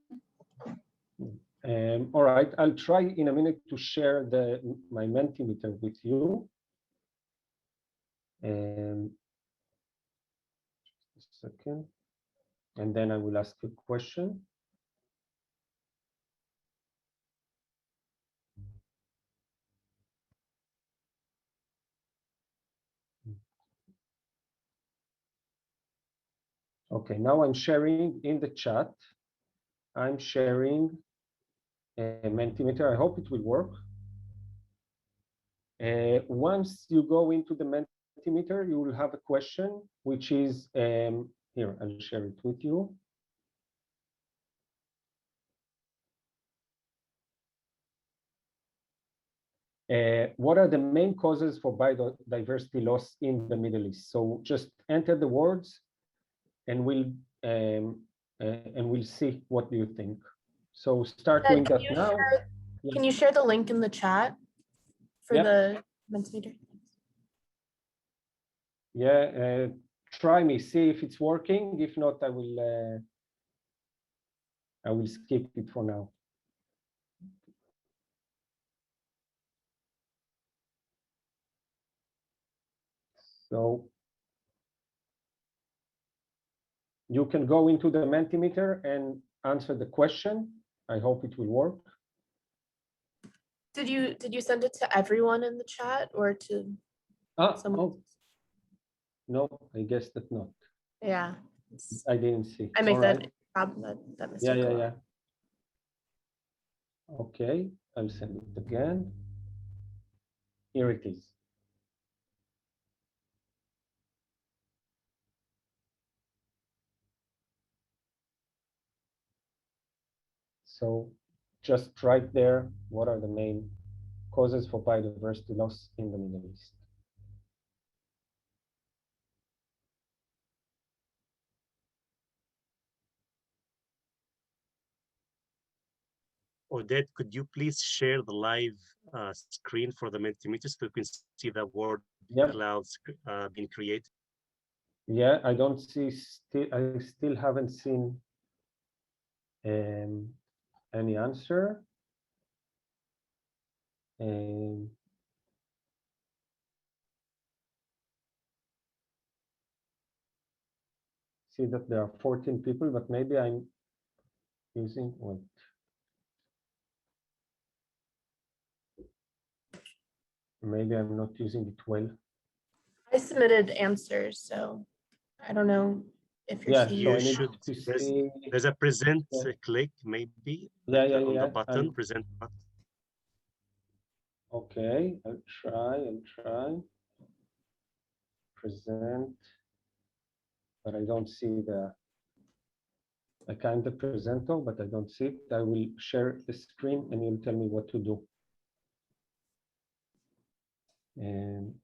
All right, I'll try in a minute to share my Mentimeter with you. Just a second, and then I will ask a question. Okay, now I'm sharing in the chat. I'm sharing a Mentimeter. I hope it will work. Once you go into the Mentimeter, you will have a question, which is, here, I'll share it with you. What are the main causes for biodiversity loss in the Middle East? So just enter the words and we'll see what do you think. So start doing that now. Can you share the link in the chat for the Mentimeter? Yeah, try me, see if it's working. If not, I will skip it for now. So you can go into the Mentimeter and answer the question. I hope it will work. Did you send it to everyone in the chat or to someone? Oh, no, I guess that not. Yeah. I didn't see. I make All that right. problem, that mistake. Yeah. Okay, I'll send it again. Here it is. So just right there, what are the main causes for biodiversity loss in the Middle East? Oded, could you please share the live screen for the Mentimeter so you can see the word clouds being created? Yeah, I don't see, I still haven't seen any answer. See that there are 14 people, but maybe I'm using, wait. Maybe I'm not using it well. I submitted answers, so I don't know if you're seeing. You should. There's a present click, maybe. On the button, present button. Okay, I'll try. Present, but I don't see I kind of presenter, but I don't see it. I will share the screen and you'll tell me what to do. And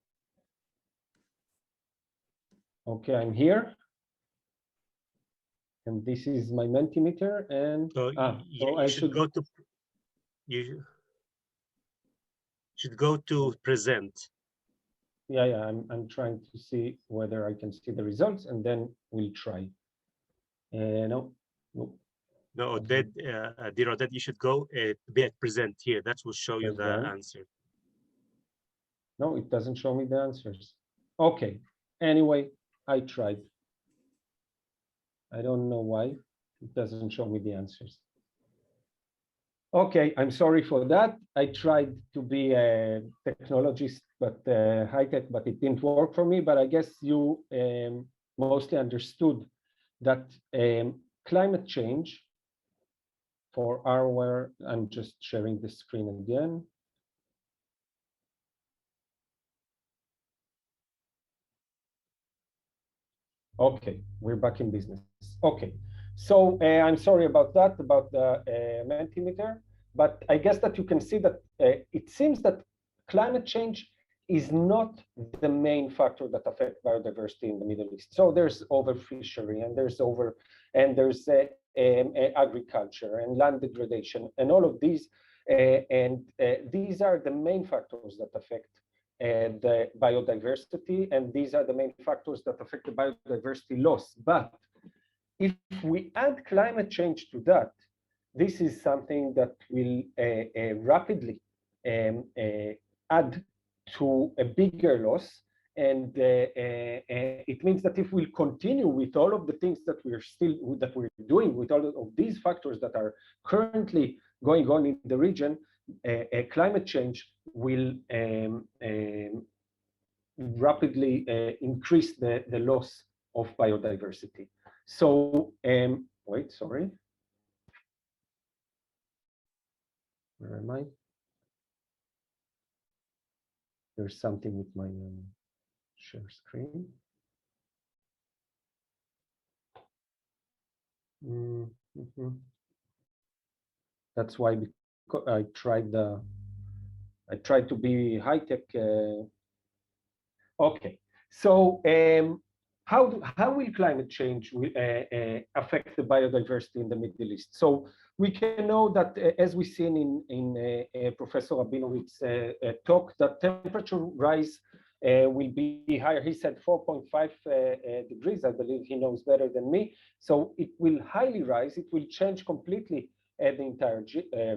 okay, I'm here. And this is my Mentimeter. And so I should go to, you should go to present. Yeah, I'm trying to see whether I can see the results and then we'll try. No. No, dear Oded, you should go be at present here. That will show you the answer. No, it doesn't show me the answers. Okay. Anyway, I tried. I don't know why it doesn't show me the answers. Okay, I'm sorry for that. I tried to be a technologist, but high-tech, but it didn't work for me. But I guess you mostly understood that climate change for our, I'm just sharing the screen again. Okay, we're back in business. Okay, so I'm sorry about that, about the Mentimeter, but I guess that you can see that it seems that climate change is not the main factor that affects biodiversity in the Middle East. So there's overfishery and there's agriculture and land degradation and all of these, these are the main factors that affect the biodiversity, and these are the main factors that affect the biodiversity loss. But if we add climate change to that, this is something that will rapidly add to a bigger loss, And it means that if we continue with all of the things that we're doing, with all of these factors that are currently going on in the region, climate change will rapidly increase the loss of biodiversity. So, wait, sorry. Where am I? There's something with my share screen. That's why I tried to be high tech. Okay, so how will climate change affect the biodiversity in the Middle East? So we can know that, as we've seen in Professor Rabinowitz talk, that temperature rise will be higher. He said 4.5 degrees. I believe he knows better than me. So it will highly rise. It will change completely the entire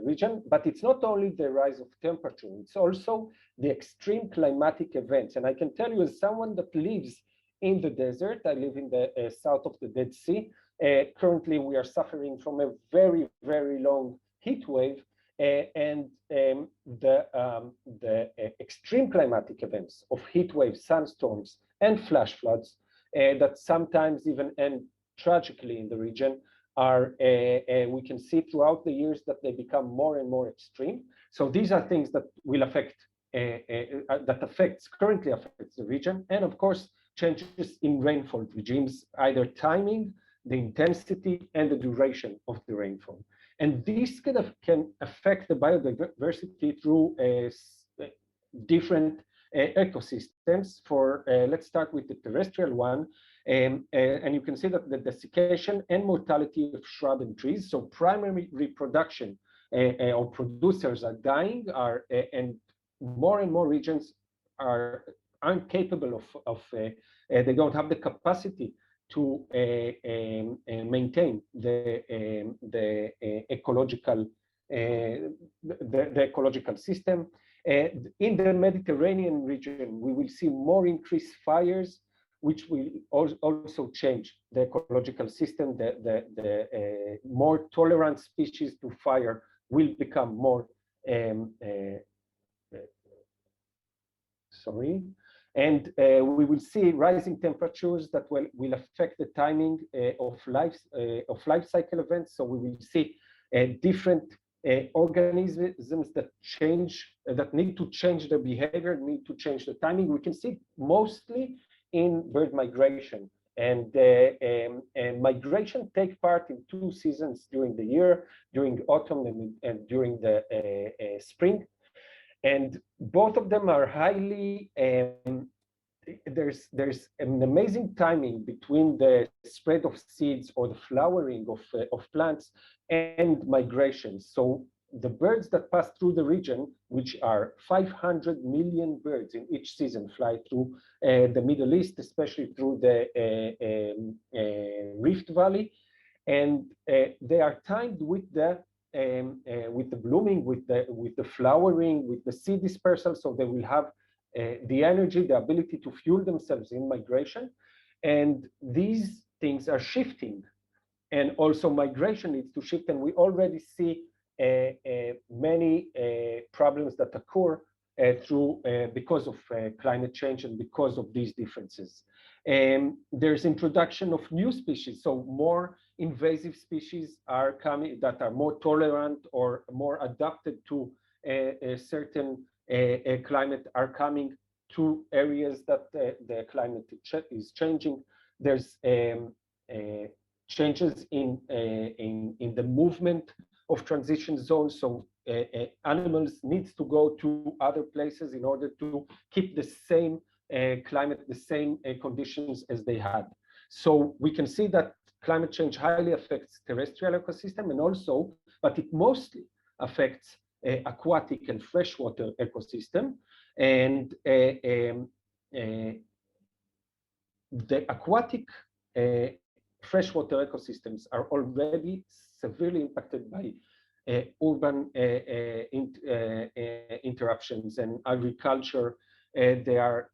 region. But it's not only the rise of temperature, it's also the extreme climatic events. And I can tell you, as someone that lives in the desert, I live in the south of the Dead Sea. Currently, we are suffering from a very, very long heat wave. And the extreme climatic events of heat waves, sunstorms, and flash floods that sometimes even end tragically in the region are, we can see throughout the years that they become more and more extreme. So these are things that will affect, currently affects the region. And of course, changes in rainfall regimes, either timing, the intensity, and the duration of the rainfall. And this can affect the biodiversity through different ecosystems. Let's start with the terrestrial one. And you can see that the desiccation and mortality of shrub and trees, so primary reproduction or producers are dying, and more regions are incapable of they don't have the capacity to maintain the ecological system. In the Mediterranean region, we will see more increased fires, which will also change the ecological system. The more tolerant species to fire will become more and we will see rising temperatures that will affect the timing of life cycle events. So we will see different organisms that need to change their behavior, need to change the timing. We can see mostly in bird migration, and migration take part in 2 seasons during the year, during autumn and during the spring. And both of them are highly, there's an amazing timing between the spread of seeds or the flowering of plants and migration. So the birds that pass through the region, which are 500 million birds in each season, fly through the Middle East, especially through the Rift Valley. And they are timed with the blooming, with the flowering, with the seed dispersal, so they will have the energy, the ability to fuel themselves in migration. And these things are shifting, and also migration needs to shift. And we already see many problems that occur because of climate change and because of these differences. There's introduction of new species, so more invasive species are coming that are more tolerant or more adapted to a certain climate are coming to areas that the climate is changing. There's changes in the movement of transition zones, so animals need to go to other places in order to keep the same climate, the same conditions as they had. So we can see that climate change highly affects terrestrial ecosystem, and also, but it mostly affects aquatic and freshwater ecosystem. And the aquatic freshwater ecosystems are already severely impacted by urban interruptions and agriculture. They are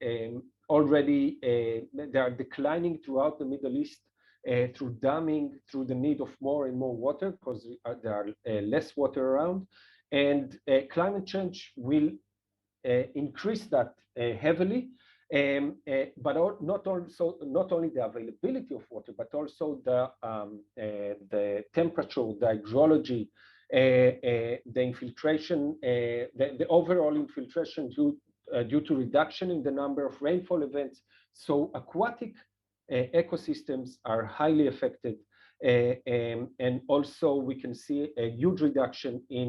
already, they are declining throughout the Middle East through damming, through the need of more and more water, because there are less water around. And climate change will increase that heavily, but not only the availability of water, but also the temperature, the hydrology, the infiltration, the overall infiltration due to reduction in the number of rainfall events. So aquatic ecosystems are highly affected. And also we can see a huge reduction in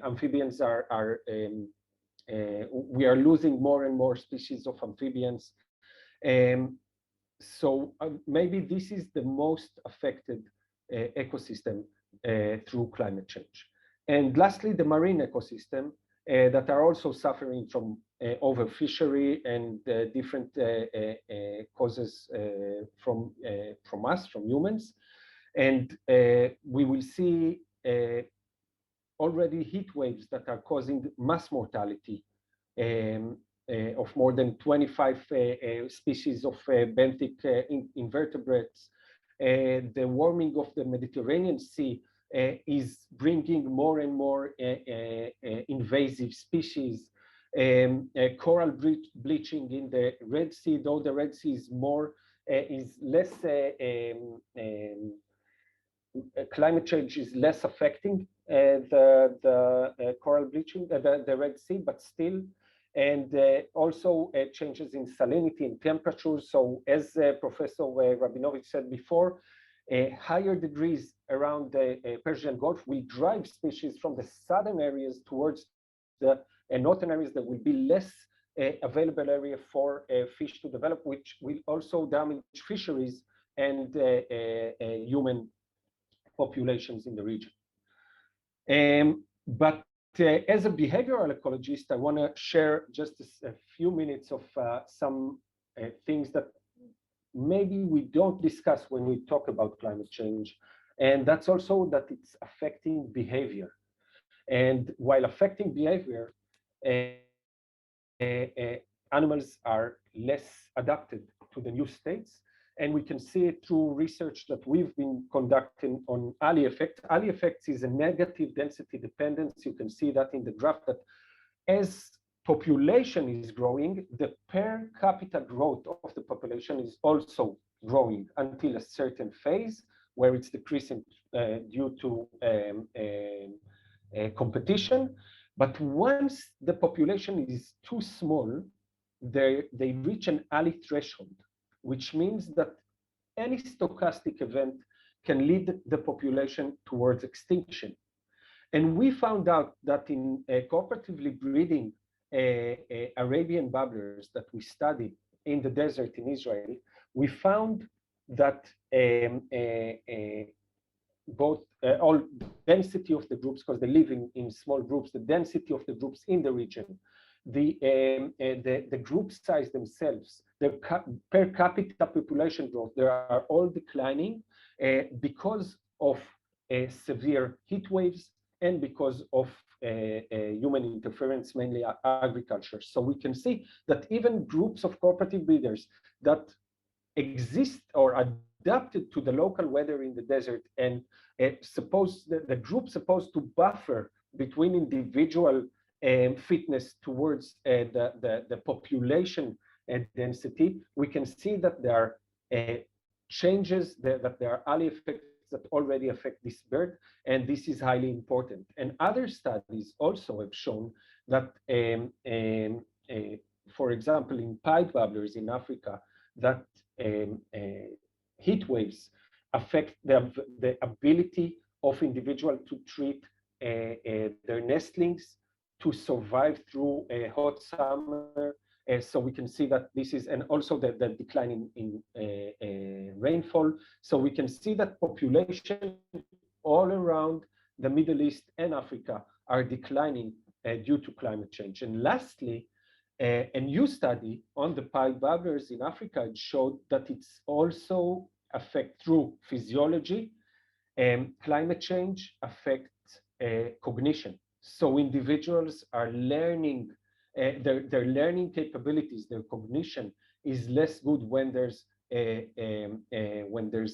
amphibians we are losing more and more species of amphibians. So maybe this is the most affected ecosystem through climate change. And lastly, the marine ecosystem that are also suffering from overfishery and different causes from us, from humans. And we will see already heat waves that are causing mass mortality of more than 25 species of benthic invertebrates. The warming of the Mediterranean Sea is bringing more and more invasive species. Coral bleaching in the Red Sea, though the Red Sea is less, climate change is less affecting the coral bleaching, the Red Sea, but still, and also changes in salinity and temperature. So as Professor Rabinowitz said before, higher degrees around the Persian Gulf will drive species from the southern areas towards the northern areas that will be less available area for fish to develop, which will also damage fisheries and human populations in the region. But as a behavioral ecologist, I want to share just a few minutes of some things that maybe we don't discuss when we talk about climate change. And that's also that it's affecting behavior. And while affecting behavior, animals are less adapted to the new states. And we can see it through research that we've been conducting on alley effect. Alley effects is a negative density dependence. You can see that in the graph, that as population is growing, the per capita growth of the population is also growing until a certain phase where it's decreasing due to competition. But once the population is too small, they reach an alley threshold, which means that any stochastic event can lead the population towards extinction. And we found out that in cooperatively breeding Arabian babblers that we studied in the desert in Israel, we found that both all density of the groups, because they live in small groups, the density of the groups in the region, the group size themselves, the per capita population growth, they are all declining because of severe heat waves and because of human interference, mainly agriculture. So we can see that even groups of cooperative breeders that exist or adapted to the local weather in the desert, and suppose the group supposed to buffer between individual fitness towards the population density, we can see that there are changes, that there are alley effects that already affect this bird, and this is highly important. And other studies also have shown that, for example, in pied babblers in Africa, that heat waves affect the ability of individuals to treat their nestlings to survive through a hot summer. So we can see that this is, and also the decline in rainfall. So we can see that population all around the Middle East and Africa are declining due to climate change. And lastly, a new study on the pied babblers in Africa showed that it's also affect through physiology, and climate change affects cognition. So individuals are learning their learning capabilities, their cognition is less good when there's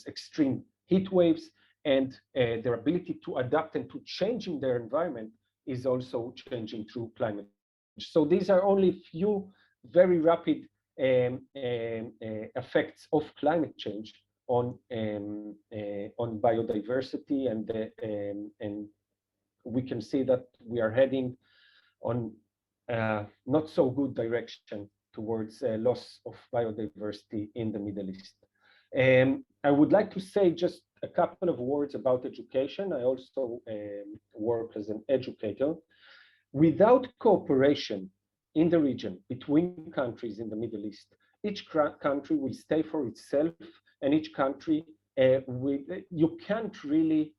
extreme heat waves, and their ability to adapt and to change in their environment is also changing through climate change. So these are only few very rapid effects of climate change on biodiversity, and we can see that we are heading on not so good direction towards loss of biodiversity in the Middle East. I would like to say just a couple of words about education. I also work as an educator. Without cooperation in the region between countries in the Middle East, each country will stay for itself, and each country you can't really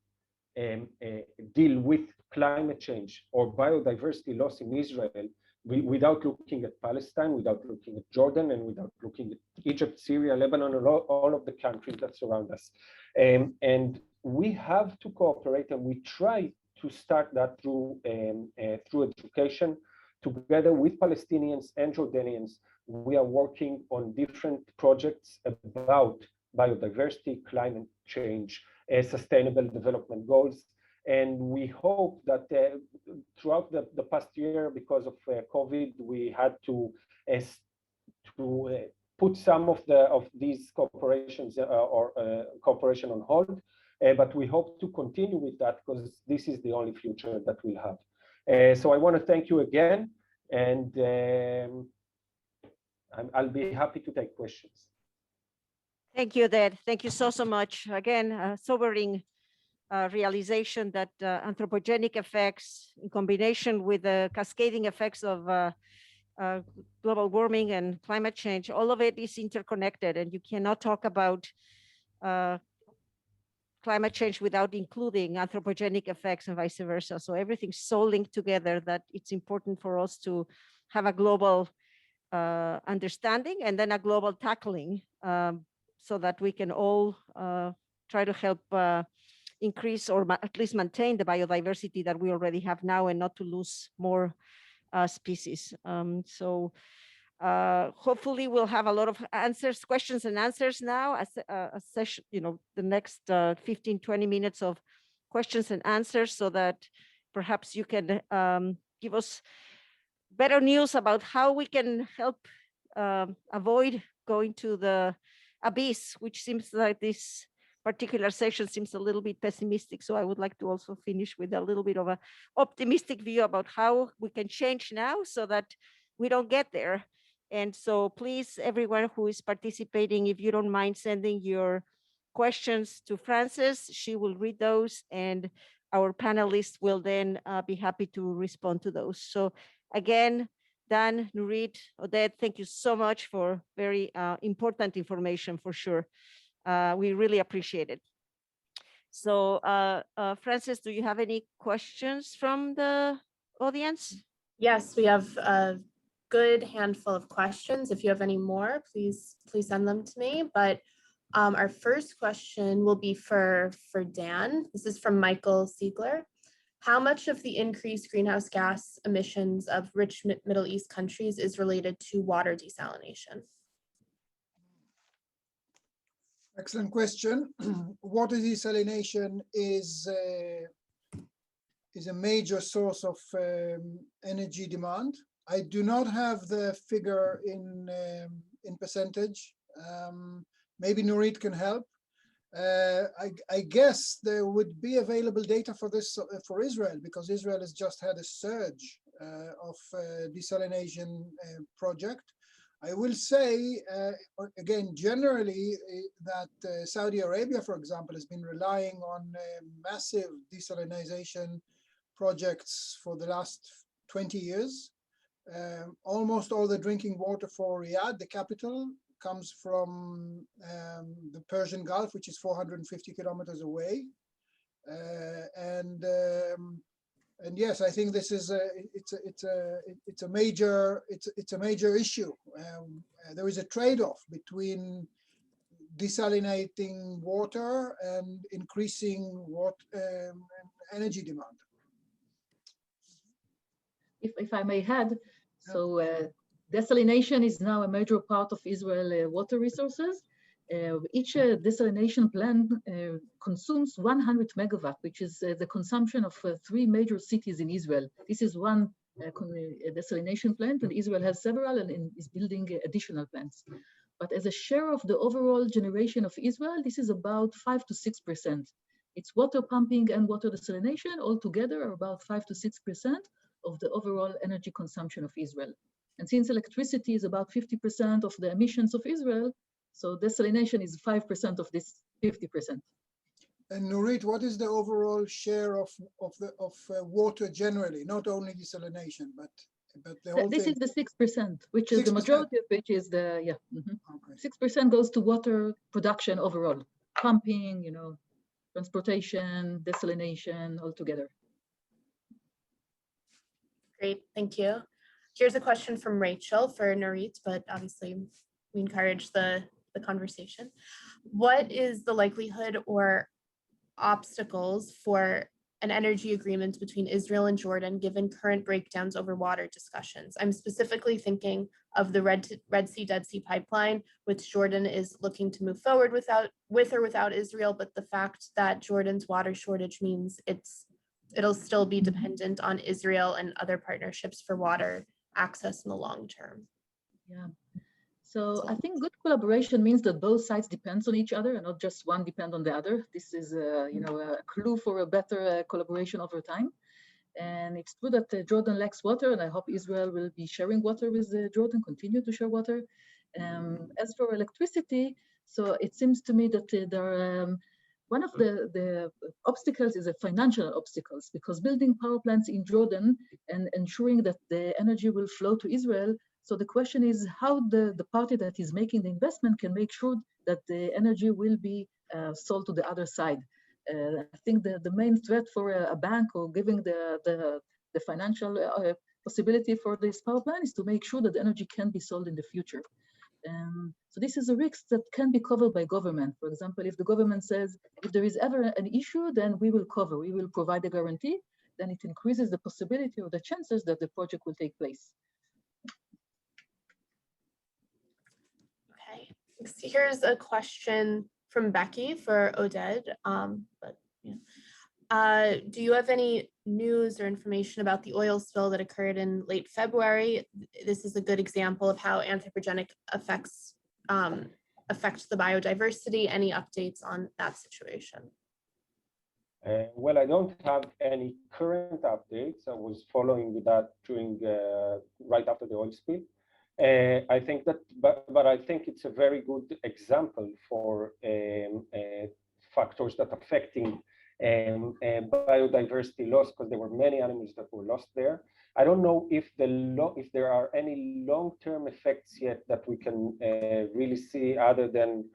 deal with climate change or biodiversity loss in Israel without looking at Palestine, without looking at Jordan, and without looking at Egypt, Syria, Lebanon, and all of the countries that surround us. And we have to cooperate, and we try to start that through education. Together with Palestinians and Jordanians, we are working on different projects about biodiversity, climate change, sustainable development goals. And we hope that throughout the past year, because of COVID, we had to put some of these cooperations or cooperation on hold. But we hope to continue with that because this is the only future that we'll have. So I want to thank you again, and I'll be happy to take questions. Thank you, Oded. Thank you so much. Again, sobering realization that anthropogenic effects in combination with the cascading effects of global warming and climate change, all of it is interconnected, and you cannot talk about climate change without including anthropogenic effects and vice versa. So everything's so linked together that it's important for us to have a global understanding and then a global tackling so that we can all try to help increase or at least maintain the biodiversity that we already have now and not to lose more species. So hopefully we'll have a lot of answers, questions and answers now, a session, the next 15, 20 minutes of questions and answers so that perhaps you can give us better news about how we can help avoid going to the abyss, which seems like this particular session seems a little bit pessimistic. So I would like to also finish with a little bit of an optimistic view about how we can change now so that we don't get there. And so please, everyone who is participating, if you don't mind sending your questions to Frances, she will read those and our panelists will then be happy to respond to those. So again, Dan, Nurit, Oded, thank you so much for very important information for sure. We really appreciate it. So Frances, do you have any questions from the audience? Yes, we have a good handful of questions. If you have any more, please send them to me. But our first question will be for Dan. This is from Michael Siegler. How much of the increased greenhouse gas emissions of rich Middle East countries is related to water desalination? Excellent question. Water desalination is a major source of energy demand. I do not have the figure in percentage. Maybe Nurit can help. I guess there would be available data for this for Israel, because Israel has just had a surge of desalination project. I will say, again, generally, that Saudi Arabia, for example, has been relying on massive desalination projects for the last 20 years. Almost all the drinking water for Riyadh, the capital, comes from the Persian Gulf, which is 450 kilometers away. And yes, I think this is it's a major issue. There is a trade-off between desalinating water and increasing energy demand. If I may add, So desalination is now a major part of Israel water resources. Each desalination plant consumes 100 megawatt, which is the consumption of 3 major cities in Israel. This is one desalination plant, and Israel has several and is building additional plants. But as a share of the overall generation of Israel, this is about 5 to 6%. It's water pumping and water desalination altogether are about 5 to 6% of the overall energy consumption of Israel. And since electricity is about 50% of the emissions of Israel, so desalination is 5% of this 50%. And Nurit, what is the overall share of water generally, not only desalination, but the whole this thing? Is the 6%, which is 6%. the majority of which is the, Okay. 6% goes to water production overall, pumping, transportation, desalination, altogether. Great, thank you. Here's a question from Rachel for Nurit, but obviously we encourage the conversation. What is the likelihood or obstacles for an energy agreement between Israel and Jordan given current breakdowns over water discussions? I'm specifically thinking of the Red Sea Dead Sea pipeline, which Jordan is looking to move forward with or without Israel, but the fact that Jordan's water shortage means it'll still be dependent on Israel and other partnerships for water access in the long term. Yeah. So I think good collaboration means that both sides depend on each other and not just one depend on the other. This is a clue for a better collaboration over time. And it's true that Jordan lacks water, and I hope Israel will be sharing water with Jordan, continue to share water. As for electricity, so it seems to me that one of the obstacles is the financial obstacles, because building power plants in Jordan and ensuring that the energy will flow to Israel. So the question is how the party that is making the investment can make sure that the energy will be sold to the other side. I think the main threat for a bank or giving the financial possibility for this power plant is to make sure that the energy can be sold in the future. So this is a risk that can be covered by government. For example, if the government says, if there is ever an issue, then we will cover, we will provide a guarantee, then it increases the possibility or the chances that the project will take place. Okay, so here's a question from Becky for Oded. Do you have any news or information about the oil spill that occurred in late February? This is a good example of how anthropogenic effects affect the biodiversity. Any updates on that situation? Well, I don't have any current updates. I was following that during right after the oil spill. I think that, but I think it's a very good example for factors that affecting biodiversity loss, because there were many animals that were lost there. I don't know if there are any long-term effects yet that we can really see, other than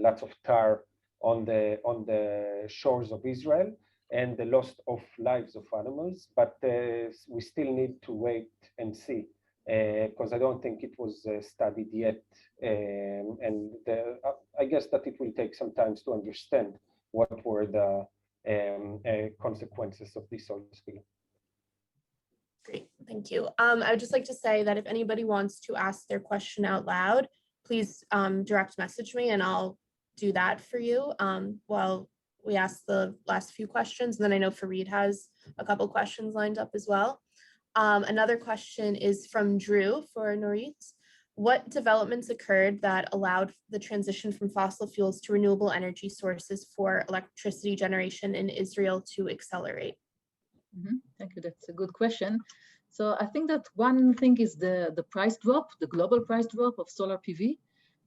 lots of tar on the shores of Israel and the loss of lives of animals. But we still need to wait and see, because I don't think it was studied yet, and I guess that it will take some time to understand what were the consequences of this oil spill. Great, thank you. I would just like to say that if anybody wants to ask their question out loud, please direct message me and I'll do that for you while we ask the last few questions. And then I know Fareed has a couple questions lined up as well. Another question is from Drew for Nurit. What developments occurred that allowed the transition from fossil fuels to renewable energy sources for electricity generation in Israel to accelerate? Thank you, that's a good question. So I think that one thing is the price drop, the global price drop of solar PV.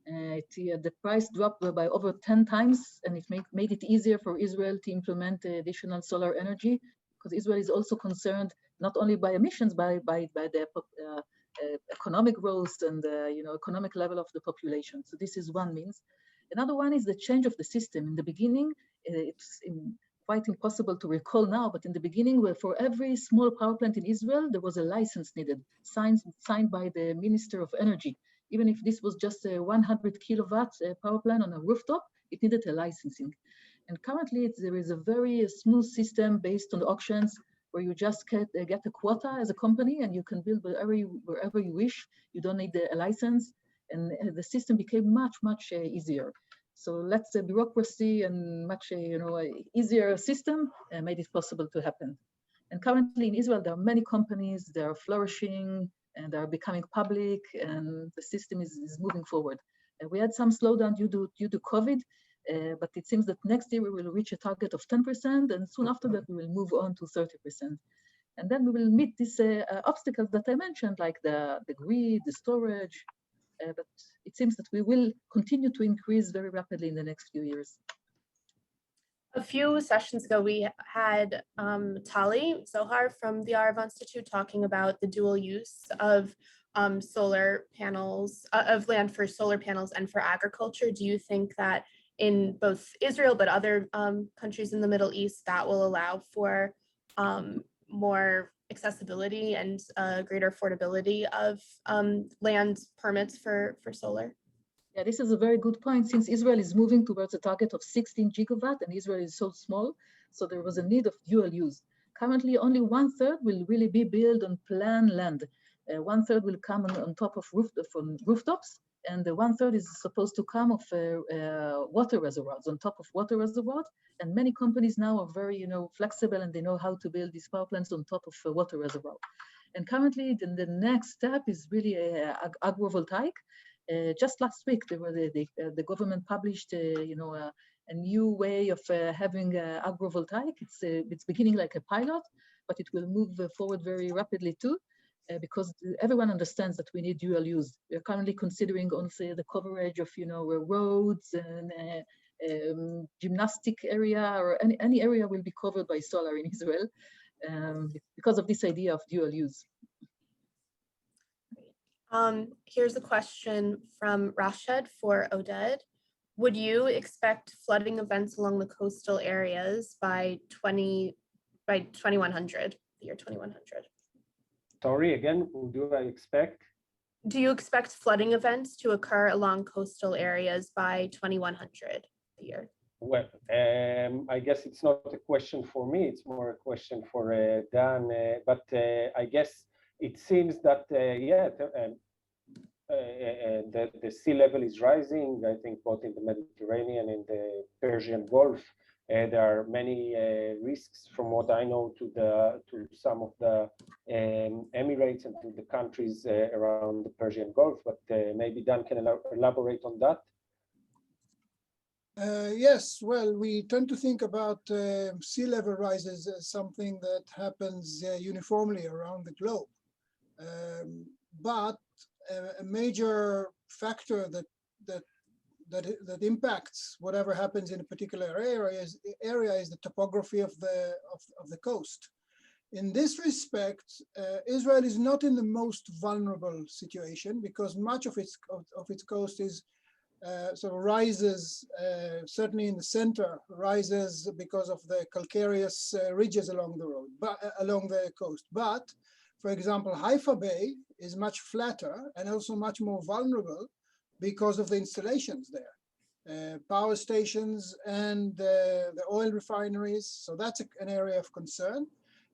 The price dropped by over 10 times, and it made it easier for Israel to implement additional solar energy, because Israel is also concerned not only by emissions, by the economic growth and the economic level of the population. So this is one means. Another one is the change of the system. In the beginning, it's quite impossible to recall now, but in the beginning, where for every small power plant in Israel, there was a license needed, signed by the Minister of Energy. Even if this was just a 100 kilowatt power plant on a rooftop, it needed a licensing. And currently, there is a very smooth system based on auctions. where you just get a quota as a company and you can build wherever you wish. You don't need a license, and the system became much easier. So less bureaucracy and much easier system made it possible to happen. And currently in Israel, there are many companies that are flourishing and are becoming public, and the system is moving forward. We had some slowdown due to COVID, but it seems that next year we will reach a target of 10%, and soon after that we will move on to 30%. And then we will meet these obstacles that I mentioned, like the grid, the storage, but it seems that we will continue to increase very rapidly in the next few years. A few sessions ago, we had Tali Zohar from the Arv Institute talking about the dual use of solar panels, of land for solar panels and for agriculture. Do you think that in both Israel but other countries in the Middle East that will allow for more accessibility and greater affordability of land permits for solar? Yeah, this is a very good point. Since Israel is moving towards a target of 16 gigawatt and Israel is so small, so there was a need of dual use. Currently, only 1/3 will really be built on planned land. 1/3 will come on top of rooftops, and the 1/3 is supposed to come of water reservoirs, on top of water reservoirs. And many companies now are very, flexible, and they know how to build these power plants on top of water reservoir. And currently, the next step is really agrivoltaic. Just last week, the government published, a new way of having agrivoltaic. It's beginning like a pilot, but it will move forward very rapidly too, because everyone understands that we need dual use. We are currently considering also the coverage of, roads and gymnastic area, or any area will be covered by solar in Israel, because of this idea of dual use. Here's a question from Rashid for Oded. Would you expect flooding events along the coastal areas by 2100, the year 2100? Sorry, again, do I expect? Do you expect flooding events to occur along coastal areas by 2100, the year? Well, I guess it's not a question for me, it's more a question for Dan, but I guess it seems that, the sea level is rising, I think both in the Mediterranean and the Persian Gulf. There are many risks, from what I know, to some of the Emirates and to the countries around the Persian Gulf, but maybe Dan can elaborate on that. Yes, well, we tend to think about sea level rises as something that happens uniformly around the globe. But a major factor that impacts whatever happens in a particular area is the topography of the coast. In this respect, Israel is not in the most vulnerable situation, because much of its coast is sort of rises, certainly in the center, rises because of the calcareous ridges along the road, along the coast. But for example, Haifa Bay is much flatter and also much more vulnerable because of the installations there, power stations and the oil refineries. So that's an area of concern.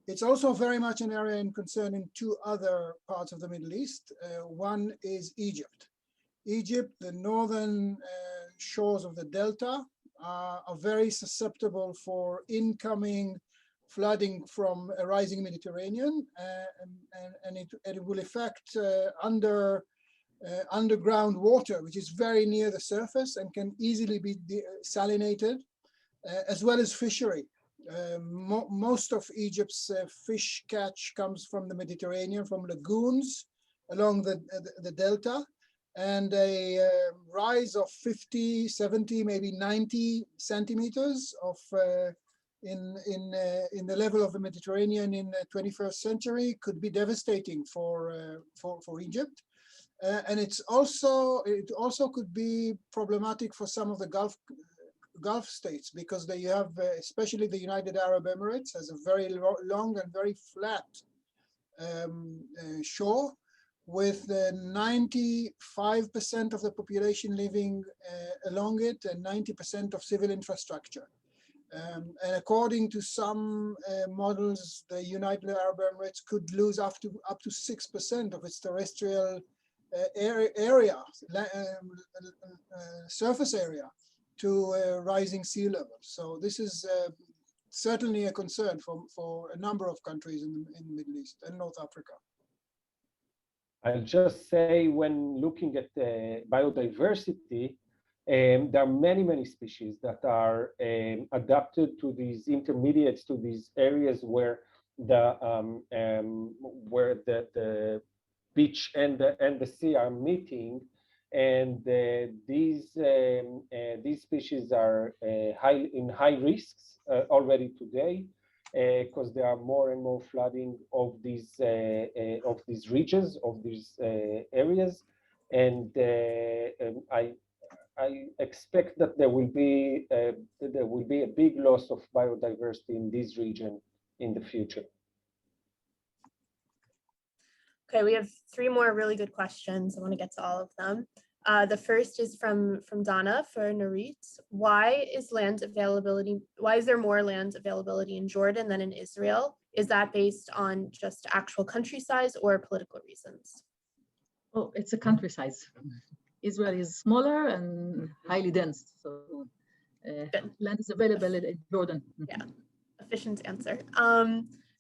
It's also very much an area of concern in two other parts of the Middle East. One is Egypt. Egypt, the northern shores of the Delta are very susceptible for incoming flooding from a rising Mediterranean, and it will affect underground water, which is very near the surface and can easily be desalinated, as well as fishery. Most of Egypt's fish catch comes from the Mediterranean, from lagoons along the delta, and a rise of 50, 70, maybe 90 centimeters of in the level of the Mediterranean in the 21st century could be devastating for Egypt. And it also could be problematic for some of the Gulf states, because they have, especially the United Arab Emirates, has a very long and very flat shore, with 95% of the population living along it and 90% of civil infrastructure. And according to some models, the United Arab Emirates could lose up to 6% of its terrestrial surface area to rising sea level. So this is certainly a concern for a number of countries in the Middle East and North Africa. I'll just say, when looking at biodiversity, there are many species that are adapted to these intermediates, to these areas where the beach and the sea are meeting, and these species are in high risks already today, because there are more and more flooding of these regions, of these areas, and I expect that there will be a big loss of biodiversity in this region in the future. Okay, we have 3 more really good questions. I want to get to all of them. The first is from Donna for Nurit. Why is there more land availability in Jordan than in Israel? Is that based on just actual country size or political reasons? Oh, it's a country size. Israel is smaller and highly dense, so land is available in Jordan. Yeah, efficient answer.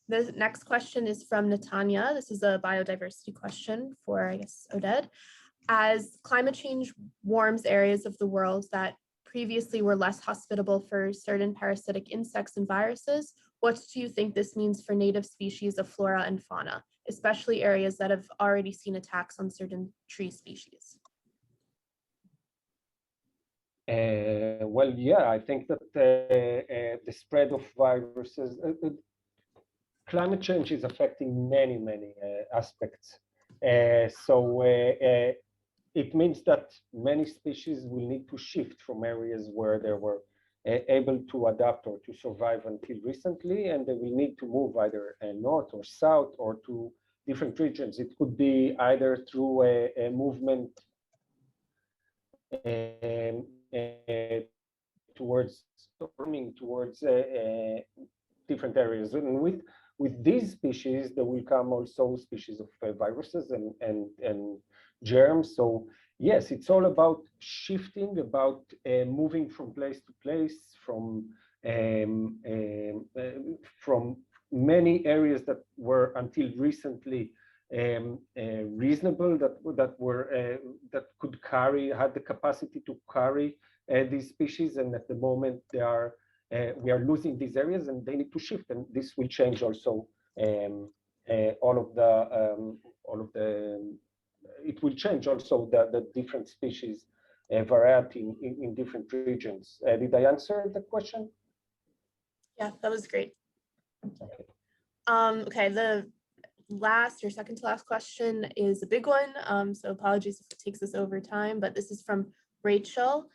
The next question is from Natanya. This is a biodiversity question for, I guess, Oded. As climate change warms areas of the world that previously were less hospitable for certain parasitic insects and viruses, what do you think this means for native species of flora and fauna, especially areas that have already seen attacks on certain tree species? Well, yeah, I think that the spread of viruses, climate change is affecting many aspects. So it means that many species will need to shift from areas where they were able to adapt or to survive until recently, and they will need to move either north or south or to different regions. It could be either through a movement towards different areas, and with these species there will come also species of viruses and germs. So yes, it's all about shifting, about moving from place to place, from many areas that were until recently reasonable, that could carry, had the capacity to carry these species, and at the moment they are we are losing these areas and they need to shift, and this will change also all of the it will change also the different species variety in different regions. Did I answer the question? Yeah, that was great. Okay. Okay, the last or second to last question is a big one. So apologies if it takes us over time, but this is from Rachel.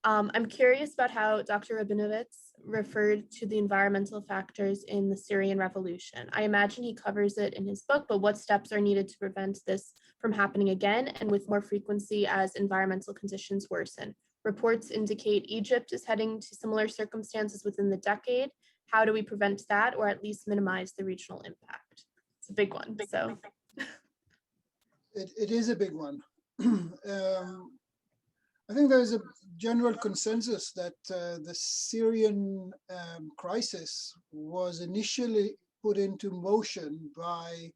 I'm curious about how Dr. Rabinowitz referred to the environmental factors in the Syrian revolution. I imagine he covers it in his book, but what steps are needed to prevent this from happening again and with more frequency as environmental conditions worsen? Reports indicate Egypt is heading to similar circumstances within the decade. How do we prevent that, or at least minimize the regional impact? It's a big one, so. It is a big one. I think there's a general consensus that the Syrian crisis was initially put into motion by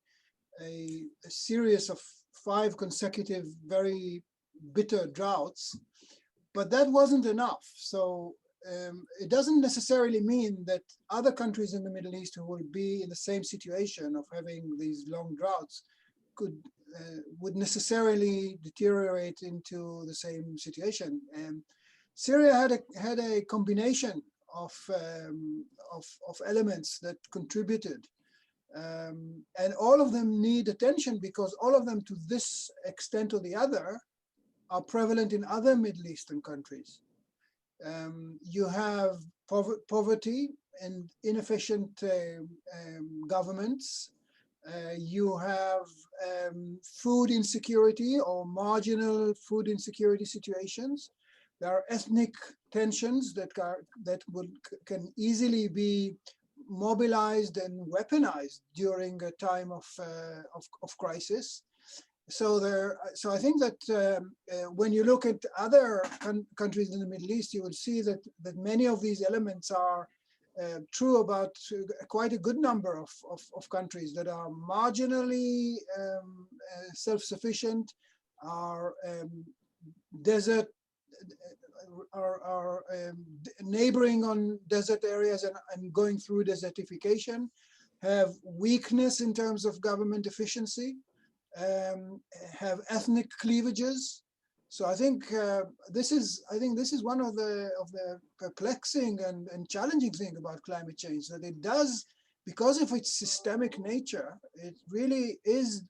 a series of 5 consecutive very bitter droughts, but that wasn't enough. So it doesn't necessarily mean that other countries in the Middle East who will be in the same situation of having these long droughts would necessarily deteriorate into the same situation. Syria had a combination of elements that contributed, and all of them need attention because all of them, to this extent or the other, are prevalent in other Middle Eastern countries. You have poverty and inefficient governments. You have food insecurity or marginal food insecurity situations. There are ethnic tensions that can easily be mobilized and weaponized during a time of crisis. So I think that when you look at other countries in the Middle East, you will see that many of these elements are true about quite a good number of countries that are marginally self-sufficient, are desert, are neighboring on desert areas and going through desertification, have weakness in terms of government efficiency, have ethnic cleavages. So I think this is one of the perplexing and challenging thing about climate change, that it does, because of its systemic nature, it really is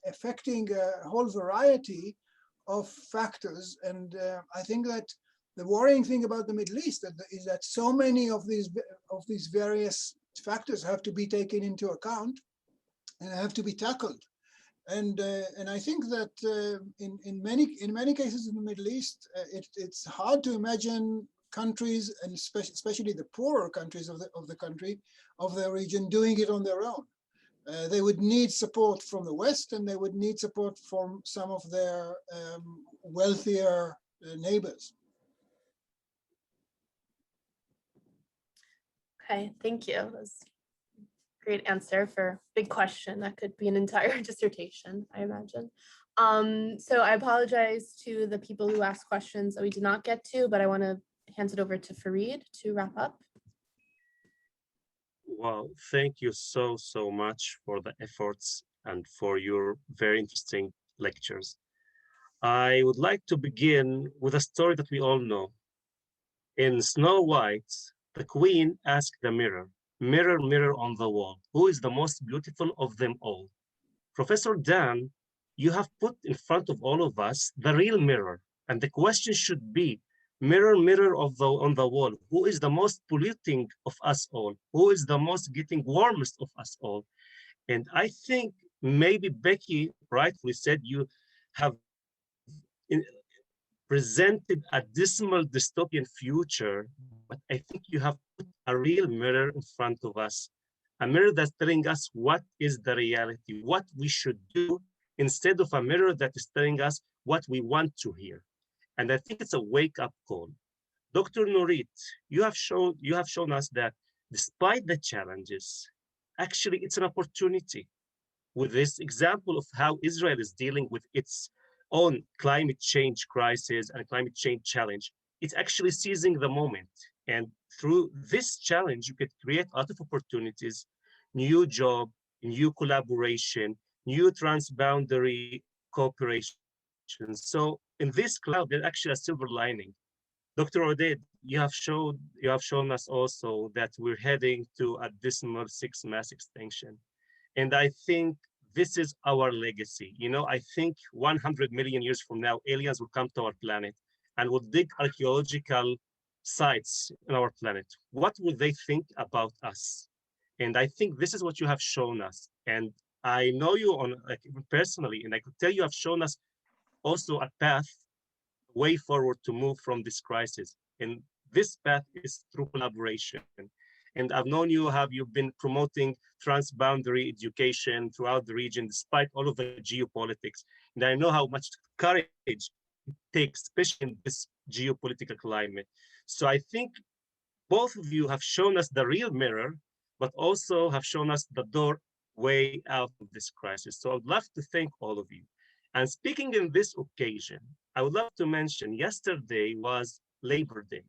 affecting a whole variety of factors. And I think that the worrying thing about the Middle East is that so many of these various factors have to be taken into account and have to be tackled. And I think that in many cases in the Middle East, it's hard to imagine countries, and especially the poorer countries of the region, doing it on their own. They would need support from the West, and they would need support from some of their wealthier neighbors. Okay, thank you. That was a great answer for a big question. That could be an entire dissertation, I imagine. So I apologize to the people who asked questions that we did not get to, but I want to hand it over to Fareed to wrap up. Well, thank you so much for the efforts and for your very interesting lectures. I would like to begin with a story that we all know. In Snow White, the queen asked the mirror, "Mirror, mirror on the wall, who is the most beautiful of them all?" Professor Dan, you have put in front of all of us the real mirror, and the question should be, mirror, mirror on the wall, who is the most polluting of us all? Who is the most getting warmest of us all? And I think maybe Becky rightfully said you have presented a dismal dystopian future, but I think you have put a real mirror in front of us, a mirror that's telling us what is the reality, what we should do, instead of a mirror that is telling us what we want to hear. And I think it's a wake-up call. Dr. Nurit, you have shown us that despite the challenges, actually it's an opportunity. With this example of how Israel is dealing with its own climate change crisis and climate change challenge, it's actually seizing the moment. And through this challenge, you could create a lot of opportunities, new job, new collaboration, new transboundary cooperation. So in this cloud, there's actually a silver lining. Dr. Oded, you have shown us also that we're heading to a dismal 6 mass extinction. And I think this is our legacy. You know, I think 100 million years from now, aliens will come to our planet and will dig archaeological sites on our planet. What will they think about us? And I think this is what you have shown us. And I know you personally, and I could tell you have shown us also a path, way forward to move from this crisis. And this path is through collaboration. And I've known you've been promoting transboundary education throughout the region, despite all of the geopolitics. And I know how much courage it takes, especially in this geopolitical climate. So I think both of you have shown us the real mirror, but also have shown us the doorway out of this crisis. So I would love to thank all of you. And speaking in this occasion, I would love to mention yesterday was Labor Day.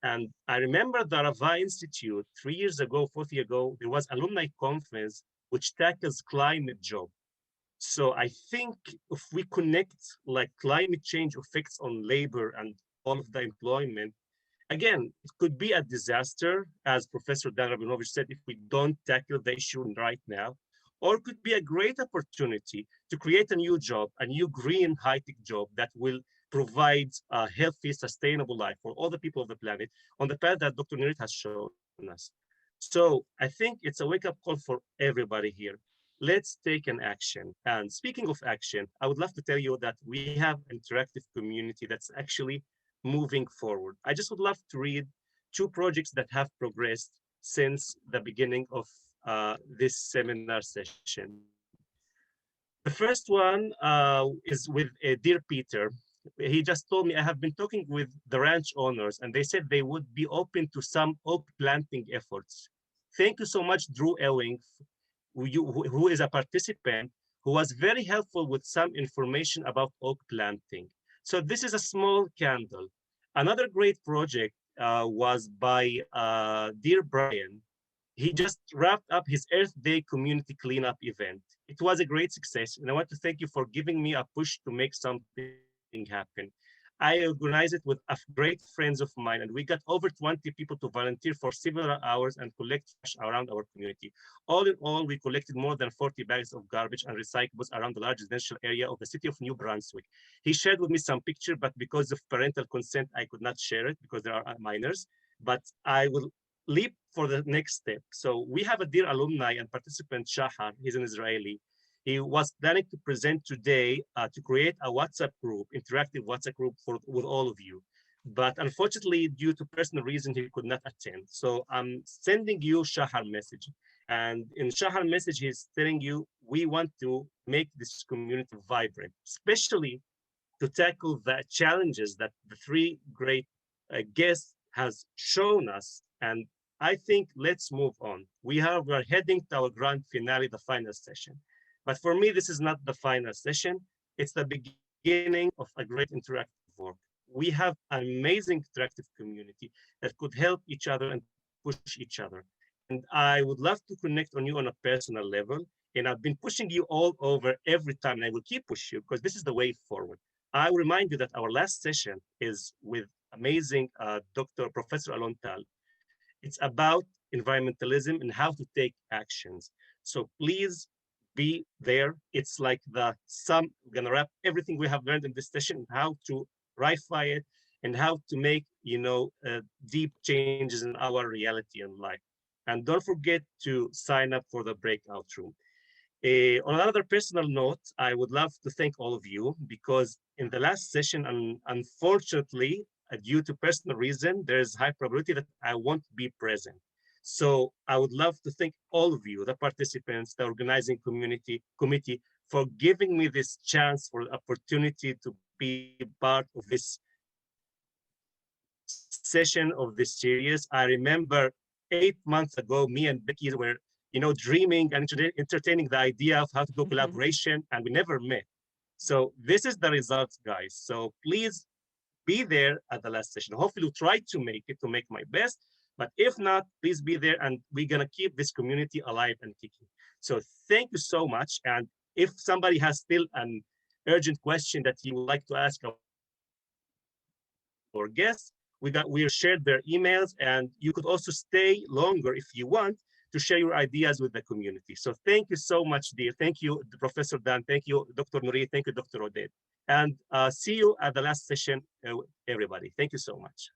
And I remember the Rava Institute 3 years ago, 4 years ago, there was alumni conference which tackles climate job. So I think if we connect like climate change effects on labor and all of the employment, again, it could be a disaster, as Professor Dan Rabinowitz said, if we don't tackle the issue right now, or it could be a great opportunity to create a new job, a new green high-tech job that will provide a healthy, sustainable life for all the people of the planet on the path that Dr. Nurit has shown us. So I think it's a wake-up call for everybody here. Let's take an action. And speaking of action, I would love to tell you that we have an interactive community that's actually moving forward. I just would love to read 2 projects that have progressed since the beginning of this seminar session. The first one is with Dear Peter. He just told me, I have been talking with the ranch owners and they said they would be open to some oak planting efforts. Thank you so much, Drew Ewing, who is a participant, who was very helpful with some information about oak planting. So this is a small candle. Another great project was by Dear Brian. He just wrapped up his Earth Day community cleanup event. It was a great success, and I want to thank you for giving me a push to make something happen. I organized it with great friends of mine, and we got over 20 people to volunteer for several hours and collect trash around our community. All in all, we collected more than 40 bags of garbage and recyclables around the large residential area of the city of New Brunswick. He shared with me some picture, but because of parental consent, I could not share it because there are minors, but I will leap for the next step. So we have a dear alumni and participant, Shahar. He's an Israeli. He was planning to present today to create a WhatsApp group, interactive WhatsApp group with all of you. But unfortunately, due to personal reason, he could not attend. So I'm sending you Shahar message. And in Shahar message, he's telling you, we want to make this community vibrant, especially to tackle the challenges that the 3 great guests has shown us. And I think let's move on. We're heading to our grand finale, the final session. But for me, this is not the final session. It's the beginning of a great interactive work. We have an amazing interactive community that could help each other and push each other. And I would love to connect on you on a personal level. And I've been pushing you all over every time, and I will keep pushing you because this is the way forward. I will remind you that our last session is with amazing Professor Alon Tal. It's about environmentalism and how to take actions. So please be there. It's like we're gonna wrap everything we have learned in this session, how to ratify it and how to make, deep changes in our reality and life. And don't forget to sign up for the breakout room. On another personal note, I would love to thank all of you because in the last session, unfortunately, due to personal reason, there is high probability that I won't be present. So I would love to thank all of you, the participants, the organizing committee, for giving me this chance, for the opportunity to be part of this session of this series. I remember 8 months ago, me and Becky were, dreaming and entertaining the idea of how to do collaboration, and we never met. So this is the results, guys. So please be there at the last session. Hopefully we'll try to make my best. But if not, please be there, and we're gonna keep this community alive and kicking. So thank you so much. And if somebody has still an urgent question that you would like to ask our guests, we shared their emails, and you could also stay longer if you want to share your ideas with the community. So thank you so much, dear. Thank you, Professor Dan. Thank you, Dr. Nurit. Thank you, Dr. Oded. And see you at the last session, everybody. Thank you so much.